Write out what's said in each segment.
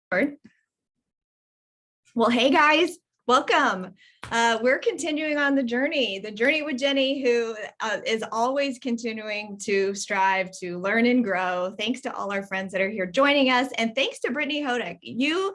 Well, hey guys, welcome. We're continuing on the journey with Jennie, who is always continuing to strive to learn and grow. Thanks to all our friends that are here joining us. And thanks to Brittney Hodak. You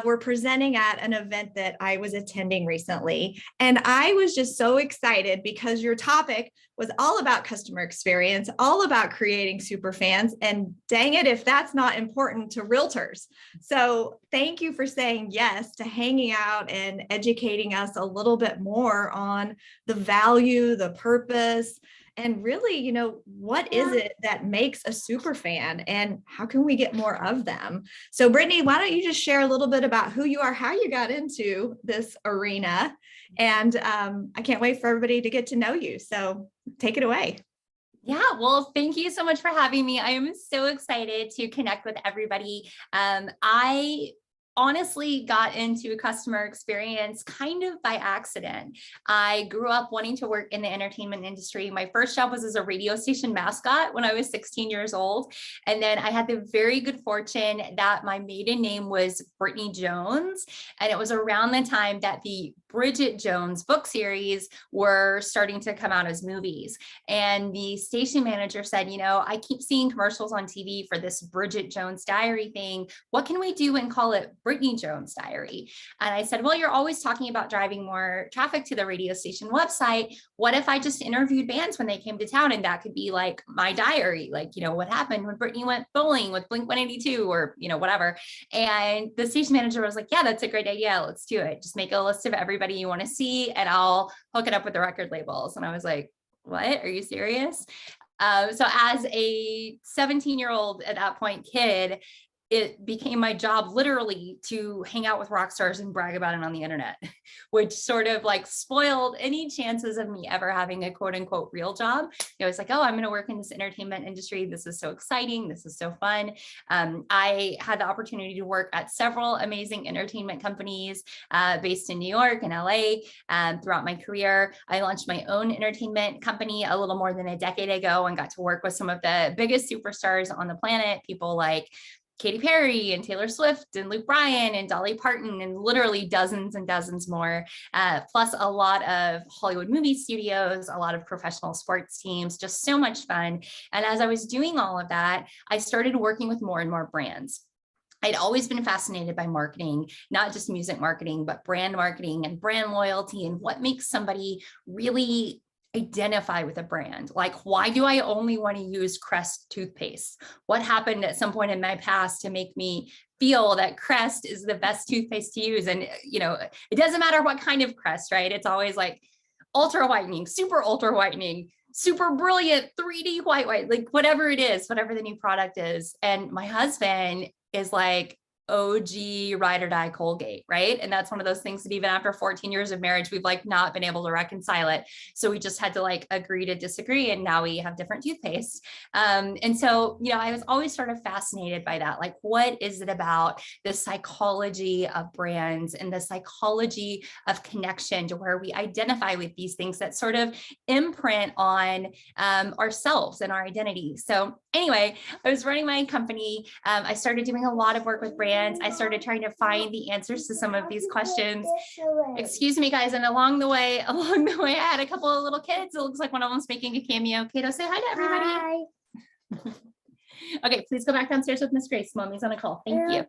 were presenting at an event that I was attending recently. And I was just so excited because your topic was all about customer experience, all about creating super fans. And dang it, if that's not important to realtors. So thank you for saying yes to hanging out and educating us a little bit more on the value, the purpose, and really, what is it that makes a super fan and how can we get more of them? So Brittney, why don't you just share a little bit about who you are, how you got into this arena, and I can't wait for everybody to get to know you. So take it away. Yeah, well, thank you so much for having me. I am so excited to connect with everybody. I honestly got into customer experience kind of by accident. I grew up wanting to work in the entertainment industry. My first job was as a radio station mascot when I was 16 years old. And then I had the very good fortune that my maiden name was Brittney Jones. And it was around the time that the Bridget Jones book series were starting to come out as movies. And the station manager said, I keep seeing commercials on TV for this Bridget Jones diary thing. What can we do and call it Brittney Jones diary? And I said, well, you're always talking about driving more traffic to the radio station website. What if I just interviewed bands when they came to town? And that could be like my diary, like, what happened when Brittney went bowling with Blink-182 or, whatever. And the station manager was like, yeah, that's a great idea. Let's do it. Just make a list of everybody you want to see and I'll hook it up with the record labels. And I was like, what? Are you serious? So as a 17-year-old at that point kid, it became my job literally to hang out with rock stars and brag about it on the internet, which sort of like spoiled any chances of me ever having a quote unquote real job. I was like, oh, I'm going to work in this entertainment industry. This is so exciting. This is so fun. I had the opportunity to work at several amazing entertainment companies based in New York and LA throughout my career. I launched my own entertainment company a little more than a decade ago and got to work with some of the biggest superstars on the planet, people like Katy Perry and Taylor Swift and Luke Bryan and Dolly Parton and literally dozens and dozens more, plus a lot of Hollywood movie studios, a lot of professional sports teams, just so much fun. And as I was doing all of that, I started working with more and more brands. I'd always been fascinated by marketing, not just music marketing, but brand marketing and brand loyalty and what makes somebody really identify with a brand. Like, why do I only want to use Crest toothpaste? What happened at some point in my past to make me feel that Crest is the best toothpaste to use? And, it doesn't matter what kind of Crest, right? It's always like ultra whitening, super ultra whitening, super brilliant 3D white, like whatever it is, whatever the new product is. And my husband is like, OG ride or die Colgate, right? And that's one of those things that even after 14 years of marriage, we've like not been able to reconcile it. So we just had to like agree to disagree. And now we have different toothpaste. And so, I was always sort of fascinated by that. Like, what is it about the psychology of brands and the psychology of connection to where we identify with these things that sort of imprint on ourselves and our identity. So anyway, I was running my company. I started doing a lot of work with brands. I started trying to find the answers to some of these questions. Excuse me, guys. And along the way, I had a couple of little kids. It looks like one of them's making a cameo. Kato, say hi to everybody. Hi. Okay, please go back downstairs with Miss Grace. Mommy's on a call. Thank you.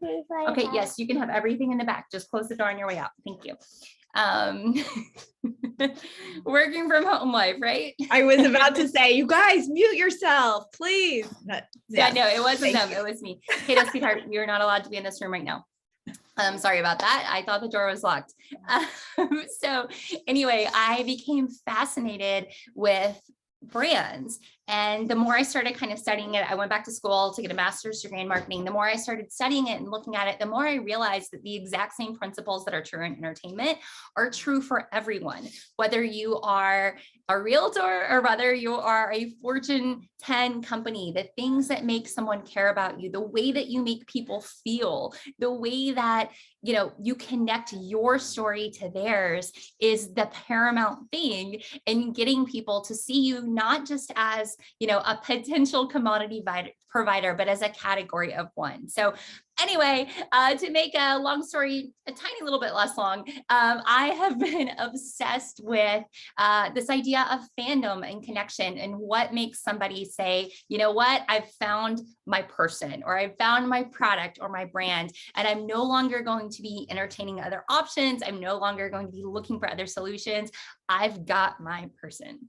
Okay, yes, you can have everything in the back. Just close the door on your way out. Thank you. Working from home life, right? I was about to say, you guys mute yourself, please. Yeah, no, it wasn't them. It was me. Kato, sweetheart, you're not allowed to be in this room right now. Sorry about that. I thought the door was locked. So anyway, I became fascinated with brands. And the more I started kind of studying it, I went back to school to get a master's degree in marketing. The more I started studying it and looking at it, the more I realized that the exact same principles that are true in entertainment are true for everyone, whether you are a realtor or whether you are a Fortune 10 company. The things that make someone care about you, the way that you make people feel, the way that you connect your story to theirs is the paramount thing in getting people to see you not just as a potential commodity provider, but as a category of one. So anyway, to make a long story a tiny little bit less long, I have been obsessed with this idea of fandom and connection and what makes somebody say, you know what, I've found my person, or I've found my product or my brand, and I'm no longer going to be entertaining other options. I'm no longer going to be looking for other solutions. I've got my person.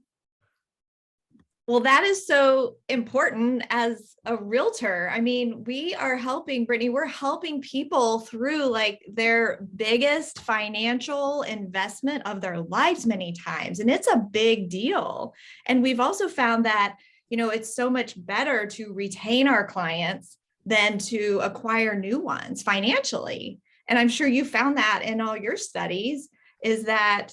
Well, that is so important as a realtor. I mean, we are helping, Brittney, we're helping people through like their biggest financial investment of their lives many times. And it's a big deal. And we've also found that, it's so much better to retain our clients than to acquire new ones financially. And I'm sure you found that in all your studies, is that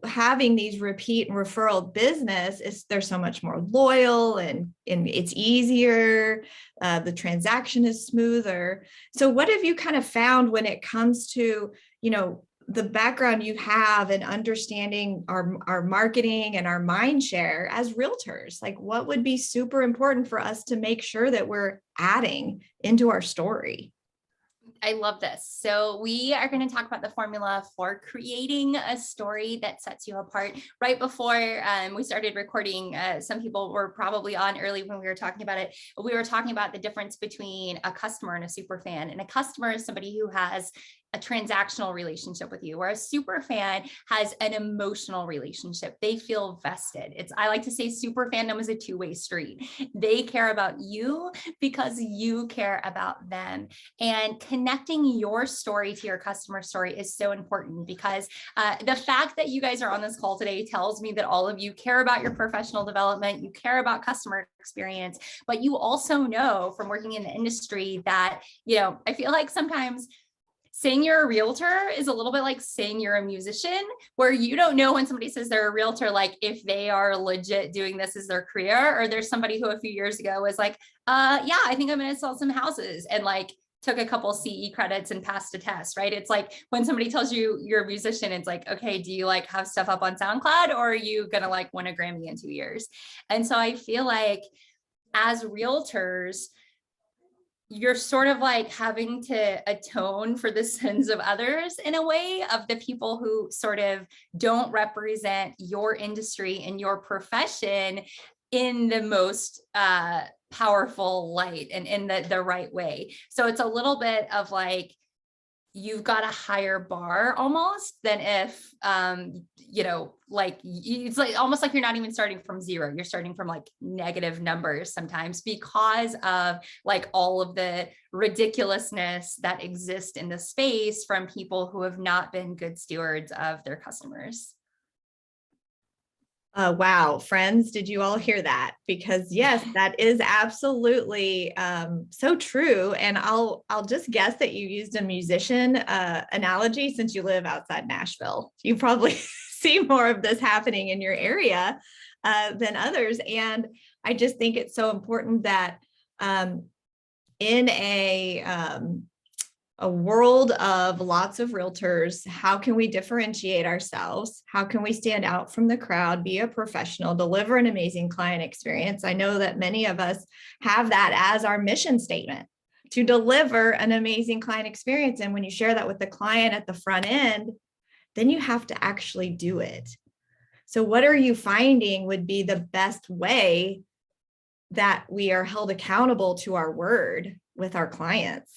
having these repeat and referral business they're so much more loyal and it's easier. The transaction is smoother. So what have you kind of found when it comes to, the background you have in understanding our marketing and our mind share as realtors? Like, what would be super important for us to make sure that we're adding into our story? I love this. So we are going to talk about the formula for creating a story that sets you apart. Right before we started recording, some people were probably on early when we were talking about it. We were talking about the difference between a customer and a super fan. And a customer is somebody who has a transactional relationship with you, where a super fan has an emotional relationship. They feel vested. I like to say super fandom is a two-way street. They care about you because you care about them. And connecting your story to your customer story is so important, because the fact that you guys are on this call today tells me that all of you care about your professional development, you care about customer experience, but you also know from working in the industry that, I feel like sometimes saying you're a realtor is a little bit like saying you're a musician, where you don't know when somebody says they're a realtor, like if they are legit doing this as their career, or there's somebody who a few years ago was like, yeah, I think I'm going to sell some houses, and like took a couple CE credits and passed a test, right? It's like when somebody tells you you're a musician, it's like, okay, do you like have stuff up on SoundCloud, or are you going to like win a Grammy in 2 years? And so I feel like as realtors, you're sort of like having to atone for the sins of others in a way, of the people who sort of don't represent your industry and your profession in the most powerful light and in the right way. So it's a little bit of like, you've got a higher bar almost than if, like it's like almost like you're not even starting from zero. You're starting from like negative numbers sometimes, because of like all of the ridiculousness that exists in the space from people who have not been good stewards of their customers. Wow, friends, did you all hear that? Because yes, that is absolutely so true. And I'll just guess that you used a musician analogy, since you live outside Nashville. You probably see more of this happening in your area than others. And I just think it's so important that in a world of lots of realtors, how can we differentiate ourselves? How can we stand out from the crowd, be a professional, deliver an amazing client experience? I know that many of us have that as our mission statement, to deliver an amazing client experience. And when you share that with the client at the front end, then you have to actually do it. So what are you finding would be the best way that we are held accountable to our word with our clients?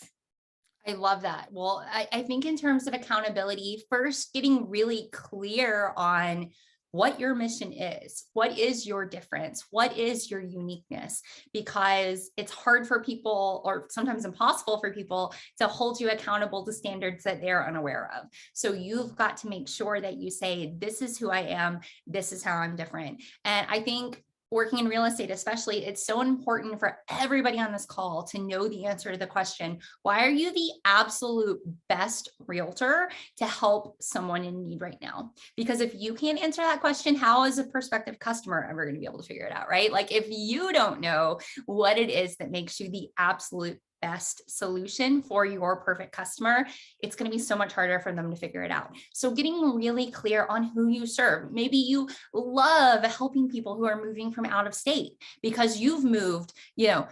I love that. Well, I think in terms of accountability, first getting really clear on what your mission is, what is your difference, what is your uniqueness, because it's hard for people, or sometimes impossible for people, to hold you accountable to standards that they're unaware of. So you've got to make sure that you say, this is who I am, this is how I'm different. And I think working in real estate, especially, it's so important for everybody on this call to know the answer to the question, why are you the absolute best realtor to help someone in need right now? Because if you can't answer that question, how is a prospective customer ever going to be able to figure it out, right? Like if you don't know what it is that makes you the absolute best solution for your perfect customer, it's going to be so much harder for them to figure it out. So getting really clear on who you serve. Maybe you love helping people who are moving from out of state because you've moved,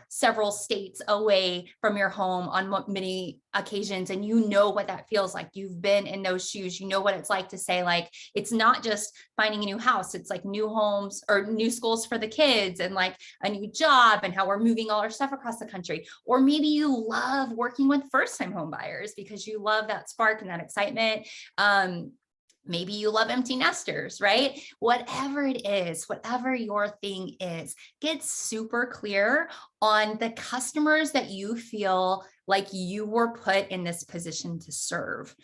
several states away from your home on many occasions, and you know what that feels like. You've been in those shoes. You know what it's like to say, like, it's not just finding a new house, it's like new homes or new schools for the kids and like a new job and how we're moving all our stuff across the country. Or maybe you love working with first-time home buyers because you love that spark and that excitement. Maybe you love empty nesters, right? Whatever it is, whatever your thing is, get super clear on the customers that you feel like you were put in this position to serve.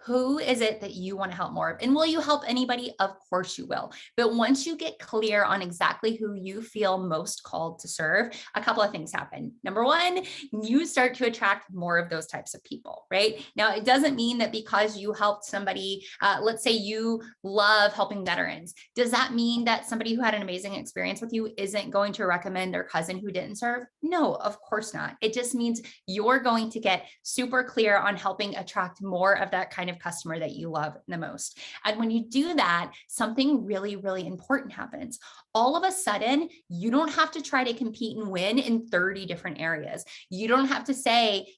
Who is it that you want to help more of? And will you help anybody? Of course you will. But once you get clear on exactly who you feel most called to serve, a couple of things happen. Number one, you start to attract more of those types of people, right? Now, it doesn't mean that because you helped somebody, let's say you love helping veterans. Does that mean that somebody who had an amazing experience with you isn't going to recommend their cousin who didn't serve? No, of course not. It just means you're going to get super clear on helping attract more of that kind of customer that you love the most. And when you do that, something really, really important happens. All of a sudden, you don't have to try to compete and win in 30 different areas. You don't have to say,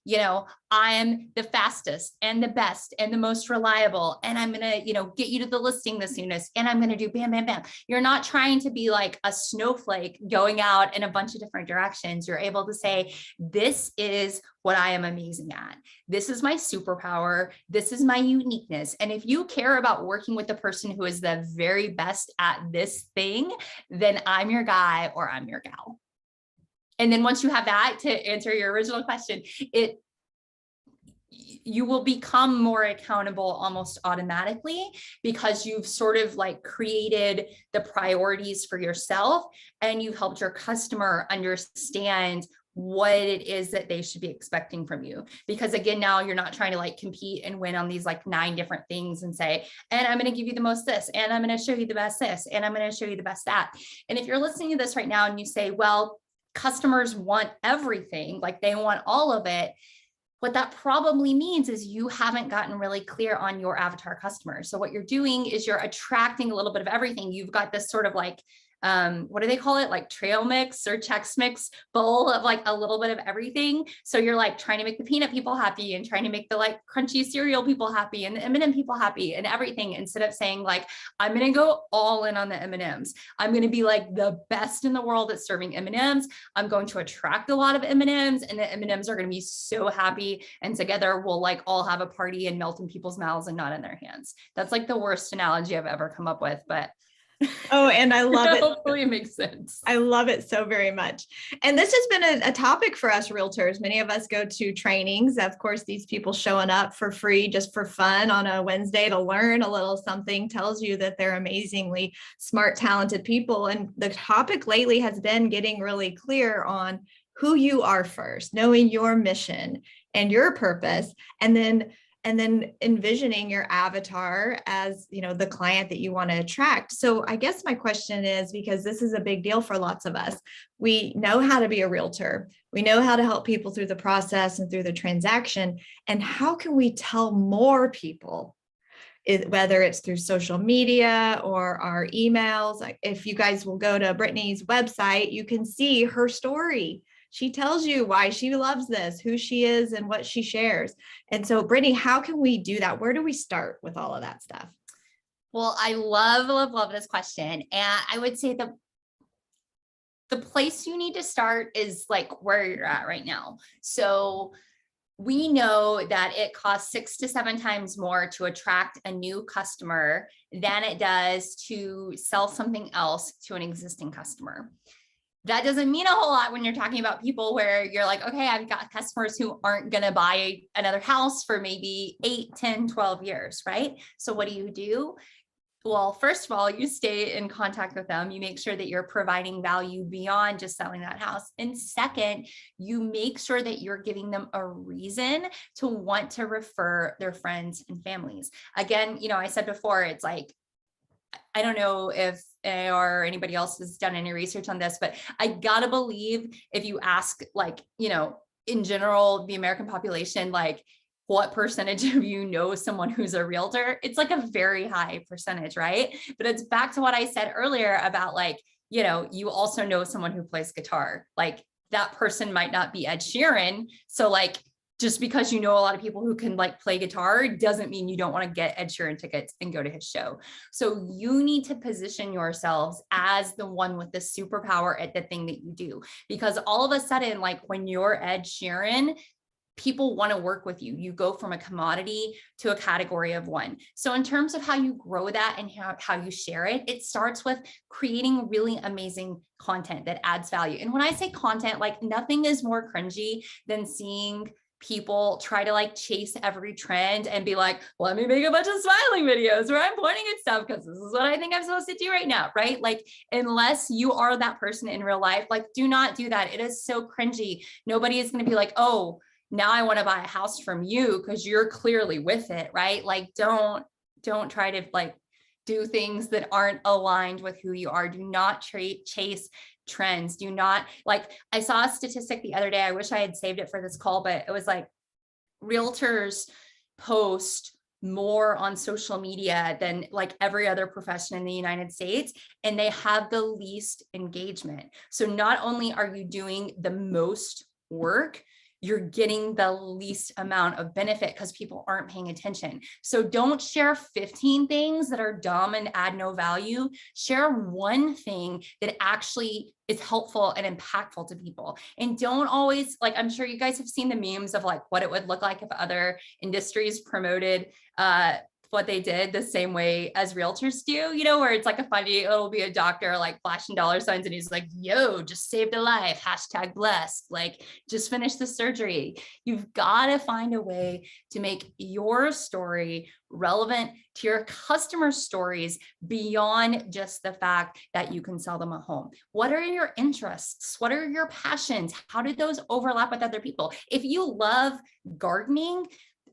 I'm the fastest and the best and the most reliable, and I'm going to, get you to the listing the soonest, and I'm going to do bam, bam, bam. You're not trying to be like a snowflake going out in a bunch of different directions. You're able to say, this is what I am amazing at. This is my superpower. This is my uniqueness. And if you care about working with the person who is the very best at this thing, then I'm your guy or I'm your gal. And then once you have that, to answer your original question, you will become more accountable almost automatically because you've sort of like created the priorities for yourself and you've helped your customer understand what it is that they should be expecting from you. Because again, now you're not trying to like compete and win on these like 9 different things and say, and I'm going to give you the most this, and I'm going to show you the best this, and I'm going to show you the best that. And if you're listening to this right now and you say, well, customers want everything, like they want all of it, what that probably means is you haven't gotten really clear on your avatar customer. So what you're doing is you're attracting a little bit of everything. You've got this sort of like, what do they call it? Like trail mix or Chex Mix bowl of like a little bit of everything. So you're like trying to make the peanut people happy and trying to make the like crunchy cereal people happy and the M&M people happy and everything, instead of saying like, I'm going to go all in on the M&Ms. I'm going to be like the best in the world at serving M&Ms. I'm going to attract a lot of M&Ms, and the M&Ms are going to be so happy. And together we'll like all have a party and melt in people's mouths and not in their hands. That's like the worst analogy I've ever come up with, but oh, and I love it. Hopefully it makes sense. I love it so very much. And this has been a topic for us realtors. Many of us go to trainings. Of course, these people showing up for free, just for fun on a Wednesday to learn a little something tells you that they're amazingly smart, talented people. And the topic lately has been getting really clear on who you are first, knowing your mission and your purpose, and then envisioning your avatar as, the client that you want to attract. So I guess my question is, because this is a big deal for lots of us, we know how to be a realtor. We know how to help people through the process and through the transaction. And how can we tell more people, whether it's through social media or our emails? Like, if you guys will go to Brittney's website, you can see her story. She tells you why she loves this, who she is, and what she shares. And so, Brittney, how can we do that? Where do we start with all of that stuff? Well, I love this question. And I would say the place you need to start is like where you're at right now. So we know that it costs 6 to 7 times more to attract a new customer than it does to sell something else to an existing customer. That doesn't mean a whole lot when you're talking about people where you're like, okay, I've got customers who aren't going to buy another house for maybe 8, 10, 12 years, right? So what do? Well, first of all, you stay in contact with them. You make sure that you're providing value beyond just selling that house. And second, you make sure that you're giving them a reason to want to refer their friends and families. Again, I said before, it's like, I don't know if or anybody else has done any research on this, but I gotta believe if you ask like, in general, the American population, like what percentage of you know someone who's a realtor? It's like a very high percentage, right? But it's back to what I said earlier about like, you know, you also know someone who plays guitar. Like that person might not be Ed Sheeran. So like, just because you know a lot of people who can like play guitar doesn't mean you don't want to get Ed Sheeran tickets and go to his show. So you need to position yourselves as the one with the superpower at the thing that you do, because all of a sudden, like when you're Ed Sheeran, people want to work with you. You go from a commodity to a category of one. So in terms of how you grow that and how you share it, it starts with creating really amazing content that adds value. And when I say content, like nothing is more cringy than seeing people try to like chase every trend and be like, let me make a bunch of smiling videos where I'm pointing at stuff because this is what I think I'm supposed to do right now, right? Like, unless you are that person in real life, like do not do that. It is so cringy. Nobody is going to be like, oh, now I want to buy a house from you because you're clearly with it, right? Like, don't try to like do things that aren't aligned with who you are. Do not chase trends. Do not, like, I saw a statistic the other day. I wish I had saved it for this call, but it was like realtors post more on social media than like every other profession in the United States, and they have the least engagement. So not only are you doing the most work, you're getting the least amount of benefit because people aren't paying attention. So don't share 15 things that are dumb and add no value. Share one thing that actually is helpful and impactful to people. And don't always, like, I'm sure you guys have seen the memes of like what it would look like if other industries promoted what they did the same way as realtors do, you know, where it's like a funny, it'll be a doctor like flashing dollar signs and he's like, yo, just saved a life, hashtag blessed, like just finished the surgery. You've got to find a way to make your story relevant to your customers' stories beyond just the fact that you can sell them a home. What are your interests? What are your passions? How do those overlap with other people? If you love gardening,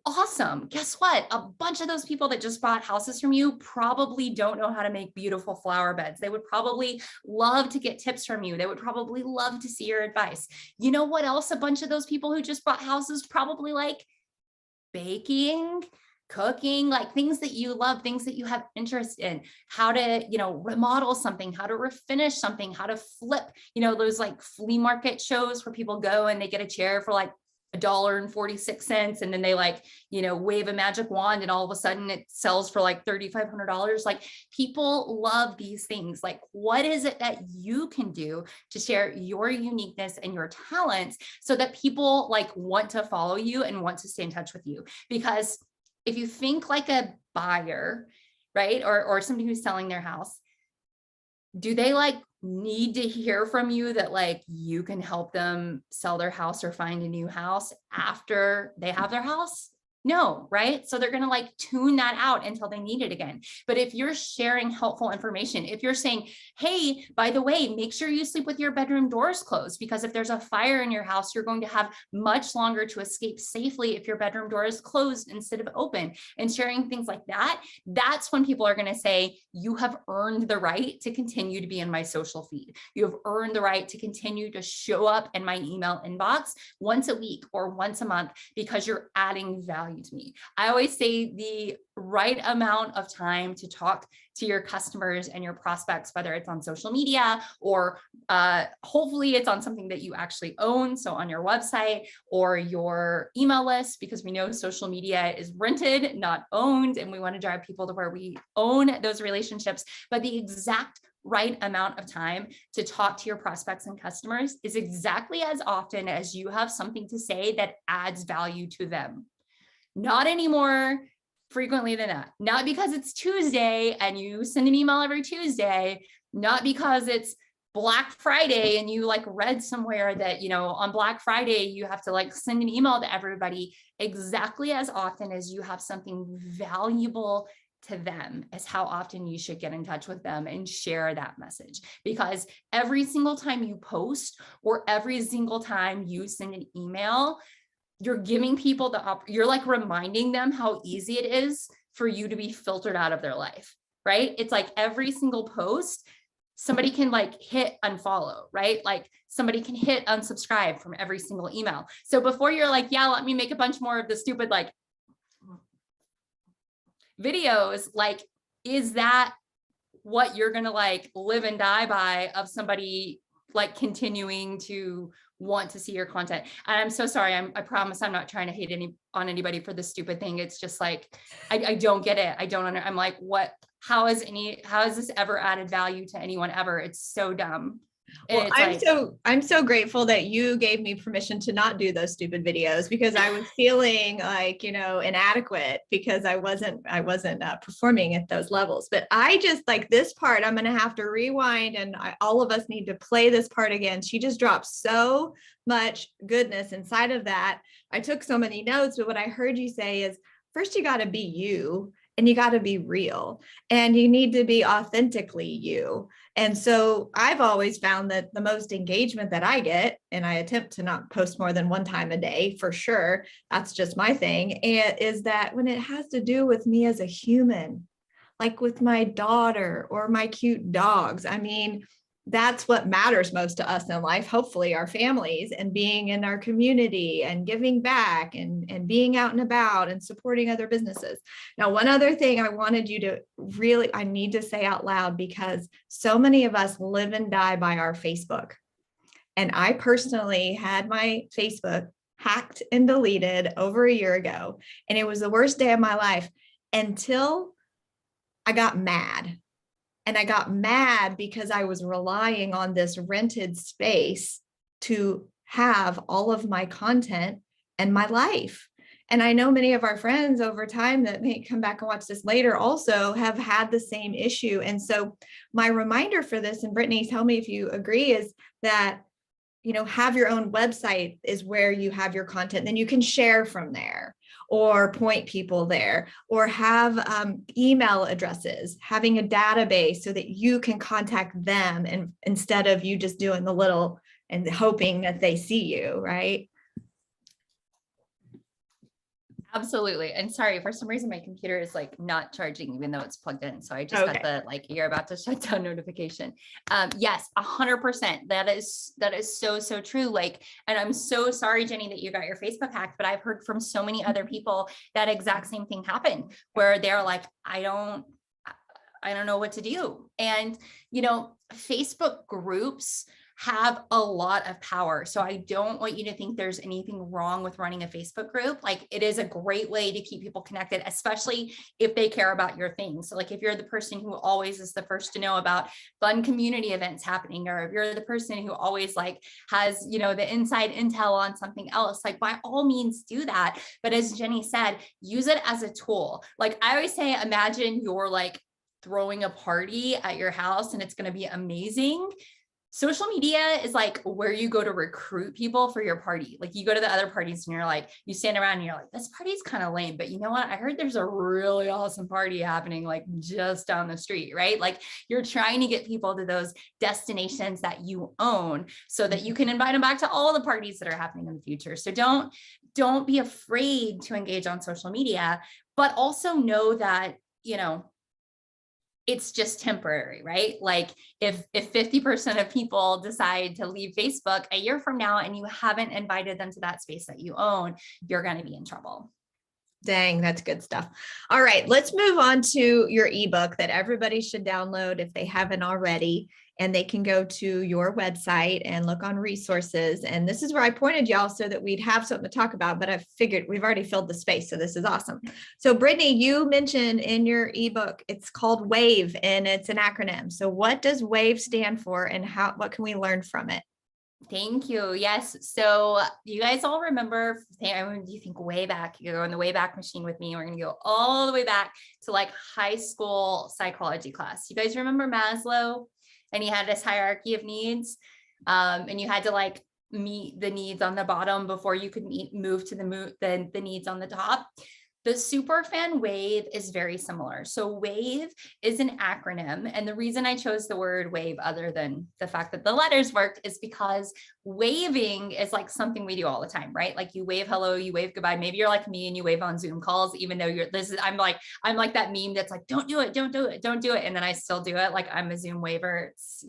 awesome. Guess what? A bunch of those people that just bought houses from you probably don't know how to make beautiful flower beds. They would probably love to get tips from you. They would probably love to see your advice. You know what else? A bunch of those people who just bought houses probably like baking, cooking, like things that you love, things that you have interest in, how to, you know, remodel something, how to refinish something, how to flip, you know, those like flea market shows where people go and they get a chair for like $1.46, and then they like, you know, wave a magic wand and all of a sudden it sells for like $3,500. Like people love these things. Like, what is it that you can do to share your uniqueness and your talents so that people like want to follow you and want to stay in touch with you? Because if you think like a buyer, right, or somebody who's selling their house, do they like need to hear from you that like you can help them sell their house or find a new house after they have their house? No, right? So they're going to like tune that out until they need it again. But if you're sharing helpful information, if you're saying, hey, by the way, make sure you sleep with your bedroom doors closed, because if there's a fire in your house, you're going to have much longer to escape safely if your bedroom door is closed instead of open, and sharing things like that, that's when people are going to say, you have earned the right to continue to be in my social feed. You have earned the right to continue to show up in my email inbox once a week or once a month because you're adding value to me. I always say the right amount of time to talk to your customers and your prospects, whether it's on social media or hopefully it's on something that you actually own. So on your website or your email list, because we know social media is rented, not owned. And we want to drive people to where we own those relationships. But the exact right amount of time to talk to your prospects and customers is exactly as often as you have something to say that adds value to them. Not any more frequently than that. Not because it's Tuesday and you send an email every Tuesday, not because it's Black Friday and you like read somewhere that, you know, on Black Friday, you have to like send an email to everybody. Exactly as often as you have something valuable to them is how often you should get in touch with them and share that message. Because every single time you post or every single time you send an email, you're giving people you're like reminding them how easy it is for you to be filtered out of their life, right? It's like every single post somebody can like hit unfollow, right? Like somebody can hit unsubscribe from every single email. So before you're like, yeah, let me make a bunch more of the stupid like videos, like, is that what you're going to like live and die by, of somebody like continuing to want to see your content? And I'm so sorry. I promise I'm not trying to hate on anybody for this stupid thing. It's just like, I don't get it. I'm like, what, how has this ever added value to anyone ever? It's so dumb. Well, I'm so grateful that you gave me permission to not do those stupid videos, because I was feeling like, inadequate because I wasn't performing at those levels. But I just like this part, I'm going to have to rewind, and all of us need to play this part again. She just dropped so much goodness inside of that. I took so many notes, but what I heard you say is, first you got to be you, and you got to be real, and you need to be authentically you. And so I've always found that the most engagement that I get, and I attempt to not post more than one time a day for sure, that's just my thing, is that when it has to do with me as a human, like with my daughter or my cute dogs. I mean, that's what matters most to us in life, hopefully our families, and being in our community and giving back and being out and about and supporting other businesses. Now, one other thing I wanted you to I need to say out loud, because so many of us live and die by our Facebook. And I personally had my Facebook hacked and deleted over a year ago. And it was the worst day of my life until I got mad. And I got mad because I was relying on this rented space to have all of my content and my life. And I know many of our friends over time that may come back and watch this later also have had the same issue. And so my reminder for this, and Brittney, tell me if you agree, is that, have your own website is where you have your content. Then you can share from there, or point people there, or have email addresses, having a database so that you can contact them, and instead of you just doing the little and hoping that they see you, right? Absolutely. And sorry, for some reason, my computer is like not charging, even though it's plugged in. So I just got the, like, you're about to shut down notification. Yes, 100%. That is so true. Like, and I'm so sorry, Jennie, that you got your Facebook hacked, but I've heard from so many other people that exact same thing happened, where they're like, I don't know what to do. And, Facebook groups have a lot of power. So I don't want you to think there's anything wrong with running a Facebook group. Like, it is a great way to keep people connected, especially if they care about your things. So like, if you're the person who always is the first to know about fun community events happening, or if you're the person who always like has, the inside intel on something else, like by all means do that. But as Jennie said, use it as a tool. Like I always say, imagine you're like throwing a party at your house and it's going to be amazing. Social media is like where you go to recruit people for your party. Like you go to the other parties and you're like, you stand around and you're like, this party's kind of lame, but you know what? I heard there's a really awesome party happening like just down the street, right? Like you're trying to get people to those destinations that you own so that you can invite them back to all the parties that are happening in the future. So don't be afraid to engage on social media, but also know that, it's just temporary, right? Like if 50% of people decide to leave Facebook a year from now and you haven't invited them to that space that you own, you're going to be in trouble. Dang, that's good stuff. All right, let's move on to your ebook that everybody should download if they haven't already. And they can go to your website and look on resources. And this is where I pointed y'all so that we'd have something to talk about, but I figured we've already filled the space. So this is awesome. So Brittney, you mentioned in your ebook, it's called WAVE and it's an acronym. So what does WAVE stand for and what can we learn from it? Thank you. Yes. So you guys all remember, you think way back, you go in the way back machine with me. We're going to go all the way back to like high school psychology class. You guys remember Maslow? And he had this hierarchy of needs, and you had to like meet the needs on the bottom before you could move to the needs on the top. The superfan wave is very similar. So wave is an acronym. And the reason I chose the word wave, other than the fact that the letters worked, is because waving is like something we do all the time, right? Like you wave hello, you wave goodbye. Maybe you're like me and you wave on Zoom calls, even though I'm like that meme that's like, don't do it, don't do it, don't do it. And then I still do it. Like I'm a Zoom waver. It's,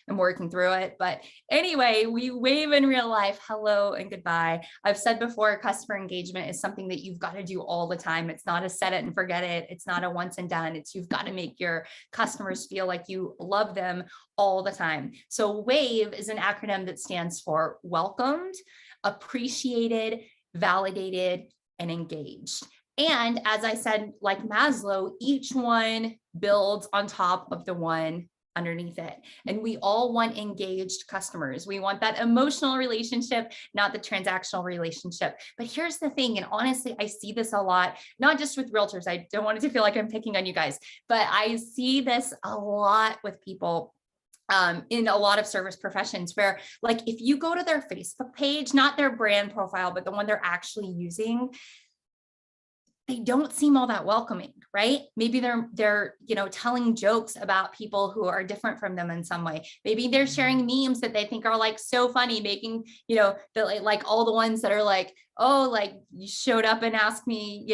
I'm working through it. But anyway, we wave in real life, hello and goodbye. I've said before, customer engagement is something that you've got to do all the time. It's not a set it and forget it. It's not a once and done. You've got to make your customers feel like you love them all the time. So WAVE is an acronym that stands for welcomed, appreciated, validated, and engaged. And as I said, like Maslow, each one builds on top of the one underneath it. And we all want engaged customers. We want that emotional relationship, not the transactional relationship. But here's the thing, and honestly, I see this a lot, not just with realtors. I don't want it to feel like I'm picking on you guys, but I see this a lot with people in a lot of service professions where, like, if you go to their Facebook page, not their brand profile, but the one they're actually using, they don't seem all that welcoming, right? Maybe they're telling jokes about people who are different from them in some way. Maybe they're sharing memes that they think are like so funny, making, like all the ones that are like, oh, like you showed up and asked me,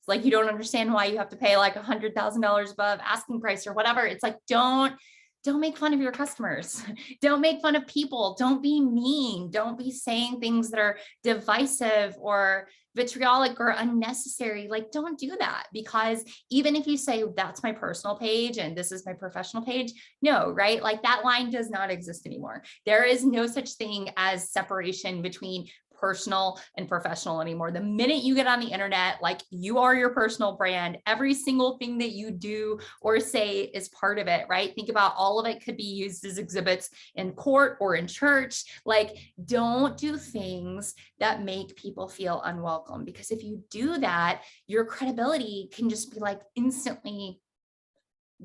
like you don't understand why you have to pay like $100,000 above asking price or whatever. It's like, don't make fun of your customers. Don't make fun of people. Don't be mean. Don't be saying things that are divisive or vitriolic or unnecessary. Like, don't do that, because even if you say that's my personal page and this is my professional page, no, right? Like that line does not exist anymore. There is no such thing as separation between personal and professional anymore. The minute you get on the internet, like you are your personal brand. Every single thing that you do or say is part of it, right? Think about all of it could be used as exhibits in court or in church. Like, don't do things that make people feel unwelcome, because if you do that, your credibility can just be like instantly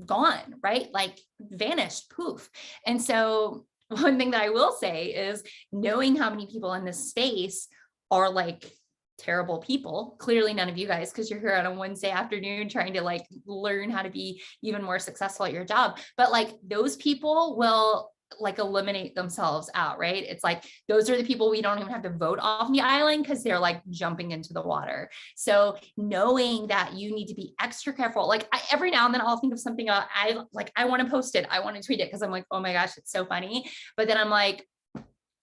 gone, right? Like vanished, poof. And so one thing that I will say is knowing how many people in this space are like terrible people. Clearly none of you guys, because you're here on a Wednesday afternoon trying to like learn how to be even more successful at your job. But like those people will like eliminate themselves out, right? It's like, those are the people we don't even have to vote off the island because they're like jumping into the water. So knowing that you need to be extra careful, like every now and then I'll think of something I want to post it. I want to tweet it because I'm like, oh my gosh, it's so funny. But then I'm like,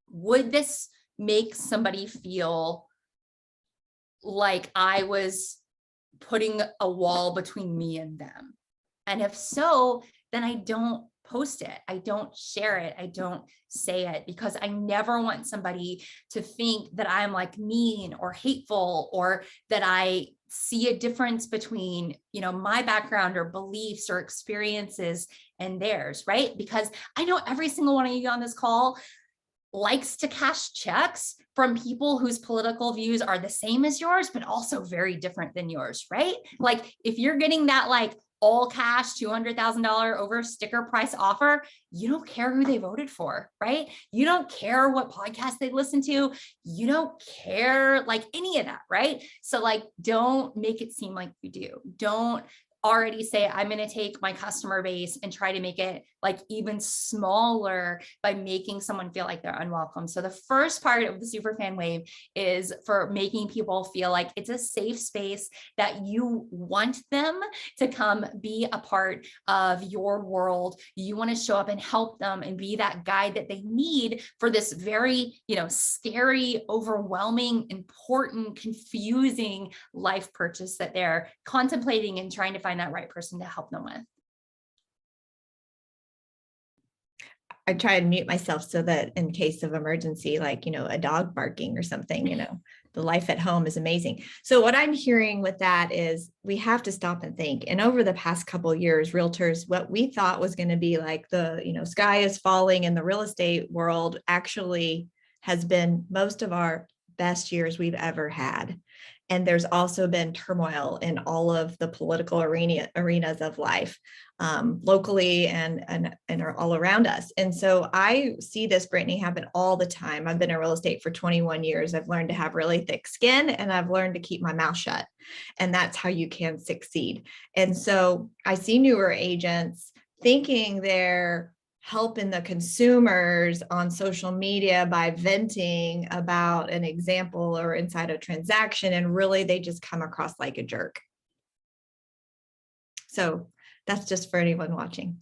would this make somebody feel like I was putting a wall between me and them? And if so, then I don't post it. I don't share it. I don't say it, because I never want somebody to think that I'm like mean or hateful, or that I see a difference between, my background or beliefs or experiences and theirs, right? Because I know every single one of you on this call likes to cash checks from people whose political views are the same as yours, but also very different than yours, right? Like if you're getting that like all cash $200,000 over sticker price offer, you don't care who they voted for, right? You don't care what podcast they listen to. You don't care like any of that, right? So like, don't make it seem like you do. Don't already say, I'm going to take my customer base and try to make it like even smaller by making someone feel like they're unwelcome. So the first part of the superfan wave is for making people feel like it's a safe space, that you want them to come be a part of your world. You want to show up and help them and be that guide that they need for this very, scary, overwhelming, important, confusing life purchase that they're contemplating and trying to find that right person to help them with. I try and mute myself so that in case of emergency, like, a dog barking or something, the life at home is amazing. So what I'm hearing with that is we have to stop and think. And over the past couple of years, realtors, what we thought was going to be like the, sky is falling in the real estate world actually has been most of our best years we've ever had. And there's also been turmoil in all of the political arenas of life, locally and are all around us. And so I see this, Brittney, happen all the time. I've been in real estate for 21 years. I've learned to have really thick skin, and I've learned to keep my mouth shut. And that's how you can succeed. And so I see newer agents thinking they're helping the consumers on social media by venting about an example or inside a transaction, and really they just come across like a jerk. So that's just for anyone watching.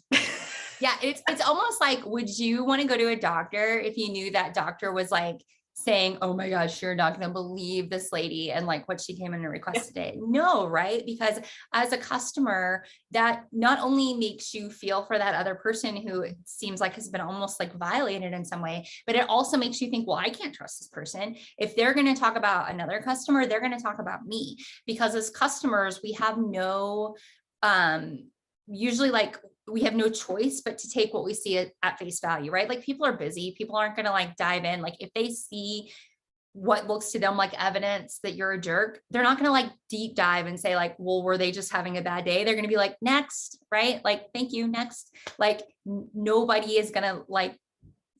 Yeah, it's almost like, would you want to go to a doctor if you knew that doctor was like saying, oh my gosh, you're not going to believe this lady and like what she came in and requested it? No, right? Because as a customer, that not only makes you feel for that other person who it seems like has been almost like violated in some way, but it also makes you think, well, I can't trust this person. If they're going to talk about another customer, they're going to talk about me. Because as customers, we have no, usually like we have no choice but to take what we see at face value, right? Like people are busy. People aren't going to like dive in. Like if they see what looks to them like evidence that you're a jerk, they're not going to like deep dive and say like, well, were they just having a bad day? They're going to be like, next, right? Like, thank you, next. Like nobody is going to like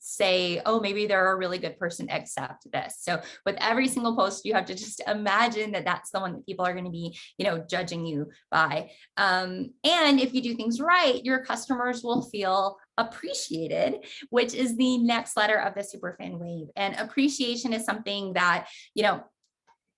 say, oh, maybe they're a really good person, accept this. So with every single post, you have to just imagine that that's the one that people are going to be, you know, judging you by. And if you do things right, your customers will feel appreciated, which is the next letter of the superfan wave. And appreciation is something that, you know,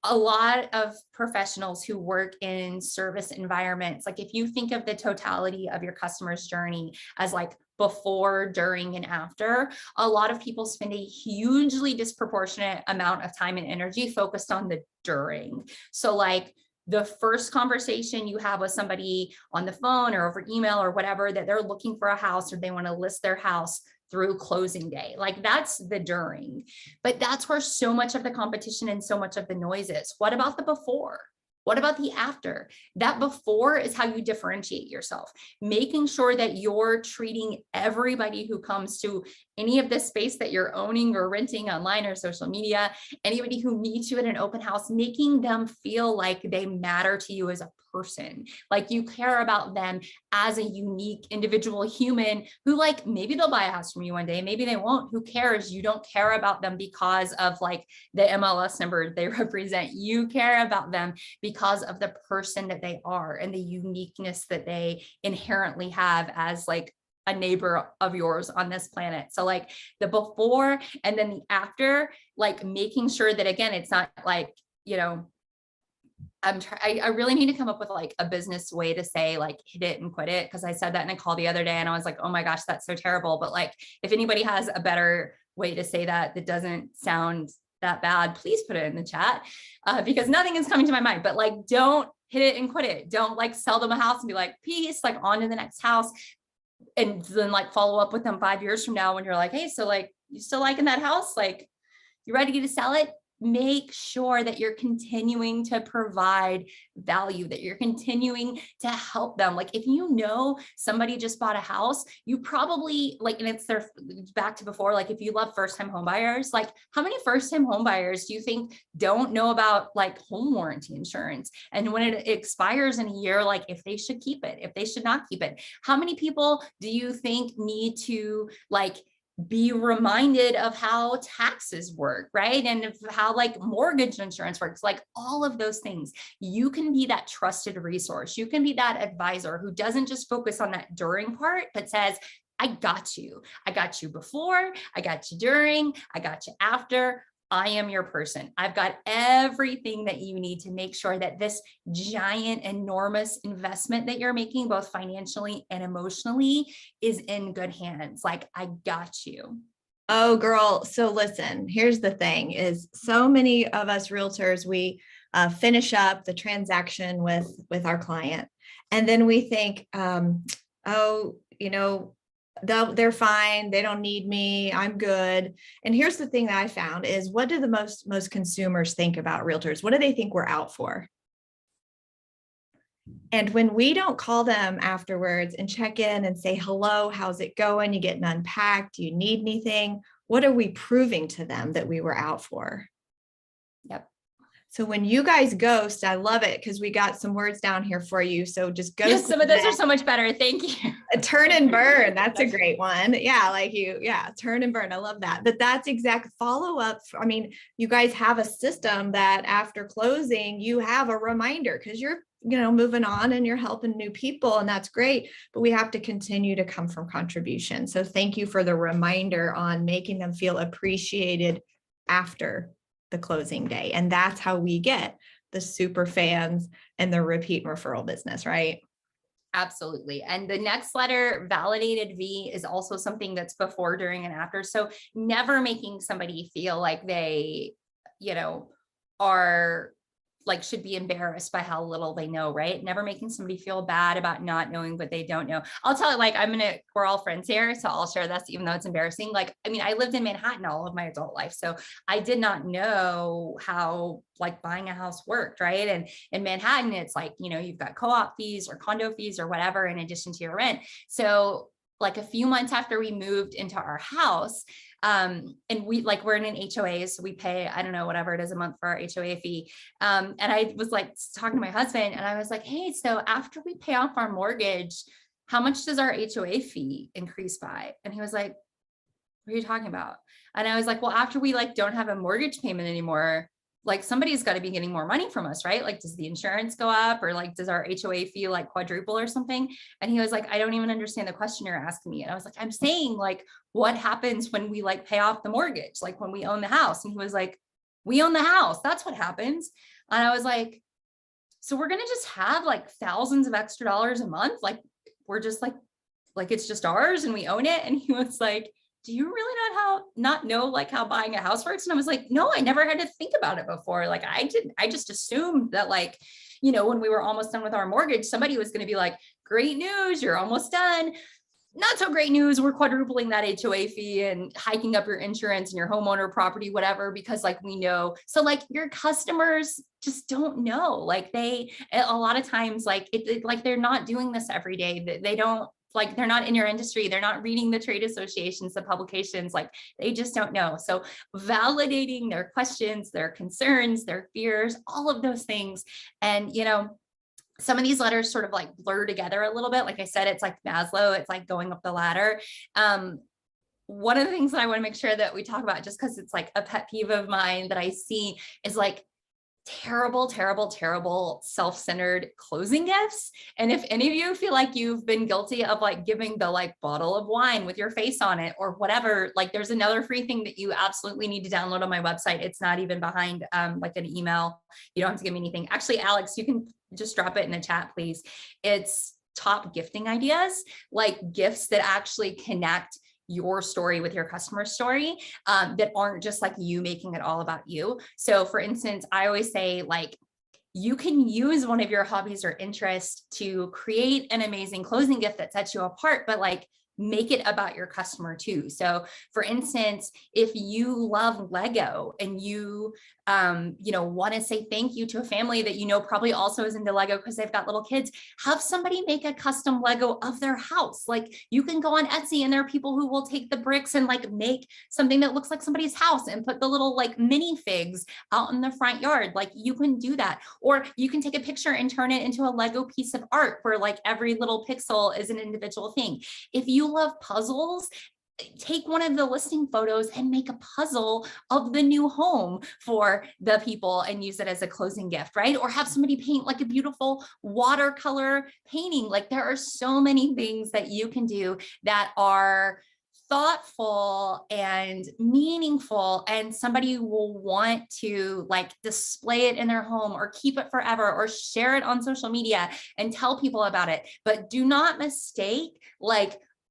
a lot of professionals who work in service environments, like if you think of the totality of your customer's journey as like before, during, and after, a lot of people spend a hugely disproportionate amount of time and energy focused on the during. So like the first conversation you have with somebody on the phone or over email or whatever, that they're looking for a house or they want to list their house through closing day, like that's the during. But that's where so much of the competition and so much of the noise is. What about the before? What about the after? That before is how you differentiate yourself, making sure that you're treating everybody who comes to any of this space that you're owning or renting online or social media, anybody who meets you at an open house, making them feel like they matter to you as a person, like you care about them as a unique individual human who like, maybe they'll buy a house from you one day, maybe they won't, who cares? You don't care about them because of like the MLS number they represent. You care about them because of the person that they are and the uniqueness that they inherently have as like a neighbor of yours on this planet. So like the before and then the after, like making sure that, again, it's not like, you know, I really need to come up with like a business way to say like hit it and quit it. Cause I said that in a call the other day and I was like, oh my gosh, that's so terrible. But like, if anybody has a better way to say that, that doesn't sound that bad, please put it in the chat, because nothing is coming to my mind. But like, don't hit it and quit it. Don't like sell them a house and be like, peace, like on to the next house. And then like follow up with them 5 years from now when you're like, hey, so like, you still liking that house? Like, you ready to sell it? Make sure that you're continuing to provide value, that you're continuing to help them. Like if you know somebody just bought a house, you probably like, and it's their back to before, like if you love first-time home buyers, like how many first-time home buyers do you think don't know about like home warranty insurance? And when it expires in a year, like if they should keep it, if they should not keep it? How many people do you think need to like be reminded of how taxes work, right? And of how like mortgage insurance works, like all of those things. You can be that trusted resource. You can be that advisor who doesn't just focus on that during part, but says, I got you. I got you before, I got you during, I got you after. I am your person. I've got everything that you need to make sure that this giant, enormous investment that you're making, both financially and emotionally, is in good hands. Like, I got you. Oh, girl. So listen, here's the thing is so many of us realtors, we finish up the transaction with our client. And then we think, oh, you know, they're fine. They don't need me. I'm good. And here's the thing that I found is, what do the most consumers think about realtors? What do they think we're out for? And when we don't call them afterwards and check in and say, hello, how's it going? You getting unpacked? Do you need anything? What are we proving to them that we were out for? Yep. So when you guys ghost, I love it because we got some words down here for you. So just ghost. Yes, some of those are so much better. Thank you. A turn and burn. That's a great one. Yeah. Turn and burn. I love that. But that's exact follow up. I mean, you guys have a system that after closing, you have a reminder because you're, moving on and you're helping new people, and that's great. But we have to continue to come from contribution. So thank you for the reminder on making them feel appreciated after the closing day. And that's how we get the super fans and the repeat referral business, right? Absolutely. And the next letter, validated V, is also something that's before, during, and after. So never making somebody feel like they, are like, should be embarrassed by how little they know, right? Never making somebody feel bad about not knowing what they don't know. I'll tell you, we're all friends here, so I'll share this, even though it's embarrassing. I lived in Manhattan all of my adult life. So I did not know how buying a house worked, right? And in Manhattan, it's you've got co-op fees or condo fees or whatever, in addition to your rent. So a few months after we moved into our house, and we're in an HOA, so we pay, I don't know, whatever it is a month for our HOA fee. And I was talking to my husband, and I was like, hey, so after we pay off our mortgage, how much does our HOA fee increase by? And he was like, what are you talking about? And I was like, well, after we don't have a mortgage payment anymore, somebody's got to be getting more money from us, right? Does the insurance go up, or does our HOA fee quadruple or something? And he was like, I don't even understand the question you're asking me. And I was like, I'm saying what happens when we pay off the mortgage, when we own the house? And he was like, we own the house. That's what happens. And I was like, so we're going to just have thousands of extra dollars a month. We're just it's just ours and we own it. And he was like, do you really not know how buying a house works? And I was like, no, I never had to think about it before. I just assumed that when we were almost done with our mortgage, somebody was going to be like, great news, you're almost done. Not so great news, we're quadrupling that HOA fee and hiking up your insurance and your homeowner property, whatever, because we know. So your customers just don't know. A lot of times, they're not doing this every day. They don't, they're not in your industry. They're not reading the trade associations, the publications, they just don't know. So validating their questions, their concerns, their fears, all of those things. And, some of these letters sort of blur together a little bit. Like I said, it's Maslow, it's going up the ladder. One of the things that I want to make sure that we talk about, just because it's a pet peeve of mine that I see, is terrible, terrible, terrible self-centered closing gifts. And if any of you feel like you've been guilty of giving the bottle of wine with your face on it or whatever, there's another free thing that you absolutely need to download on my website. It's not even behind an email. You don't have to give me anything. Actually, Alex, you can just drop it in the chat, please. It's top gifting ideas, gifts that actually connect your story with your customer story, that aren't just you making it all about you. So for instance, I always say you can use one of your hobbies or interests to create an amazing closing gift that sets you apart, but make it about your customer too. So for instance, if you love Lego and you want to say thank you to a family that probably also is into Lego because they've got little kids, have somebody make a custom Lego of their house. You can go on Etsy and there are people who will take the bricks and make something that looks like somebody's house and put the little mini figs out in the front yard. You can do that. Or you can take a picture and turn it into a Lego piece of art where every little pixel is an individual thing. If you love puzzles, take one of the listing photos and make a puzzle of the new home for the people and use it as a closing gift, right? Or have somebody paint a beautiful watercolor painting. There are so many things that you can do that are thoughtful and meaningful, and somebody will want to display it in their home or keep it forever or share it on social media and tell people about it. But do not mistake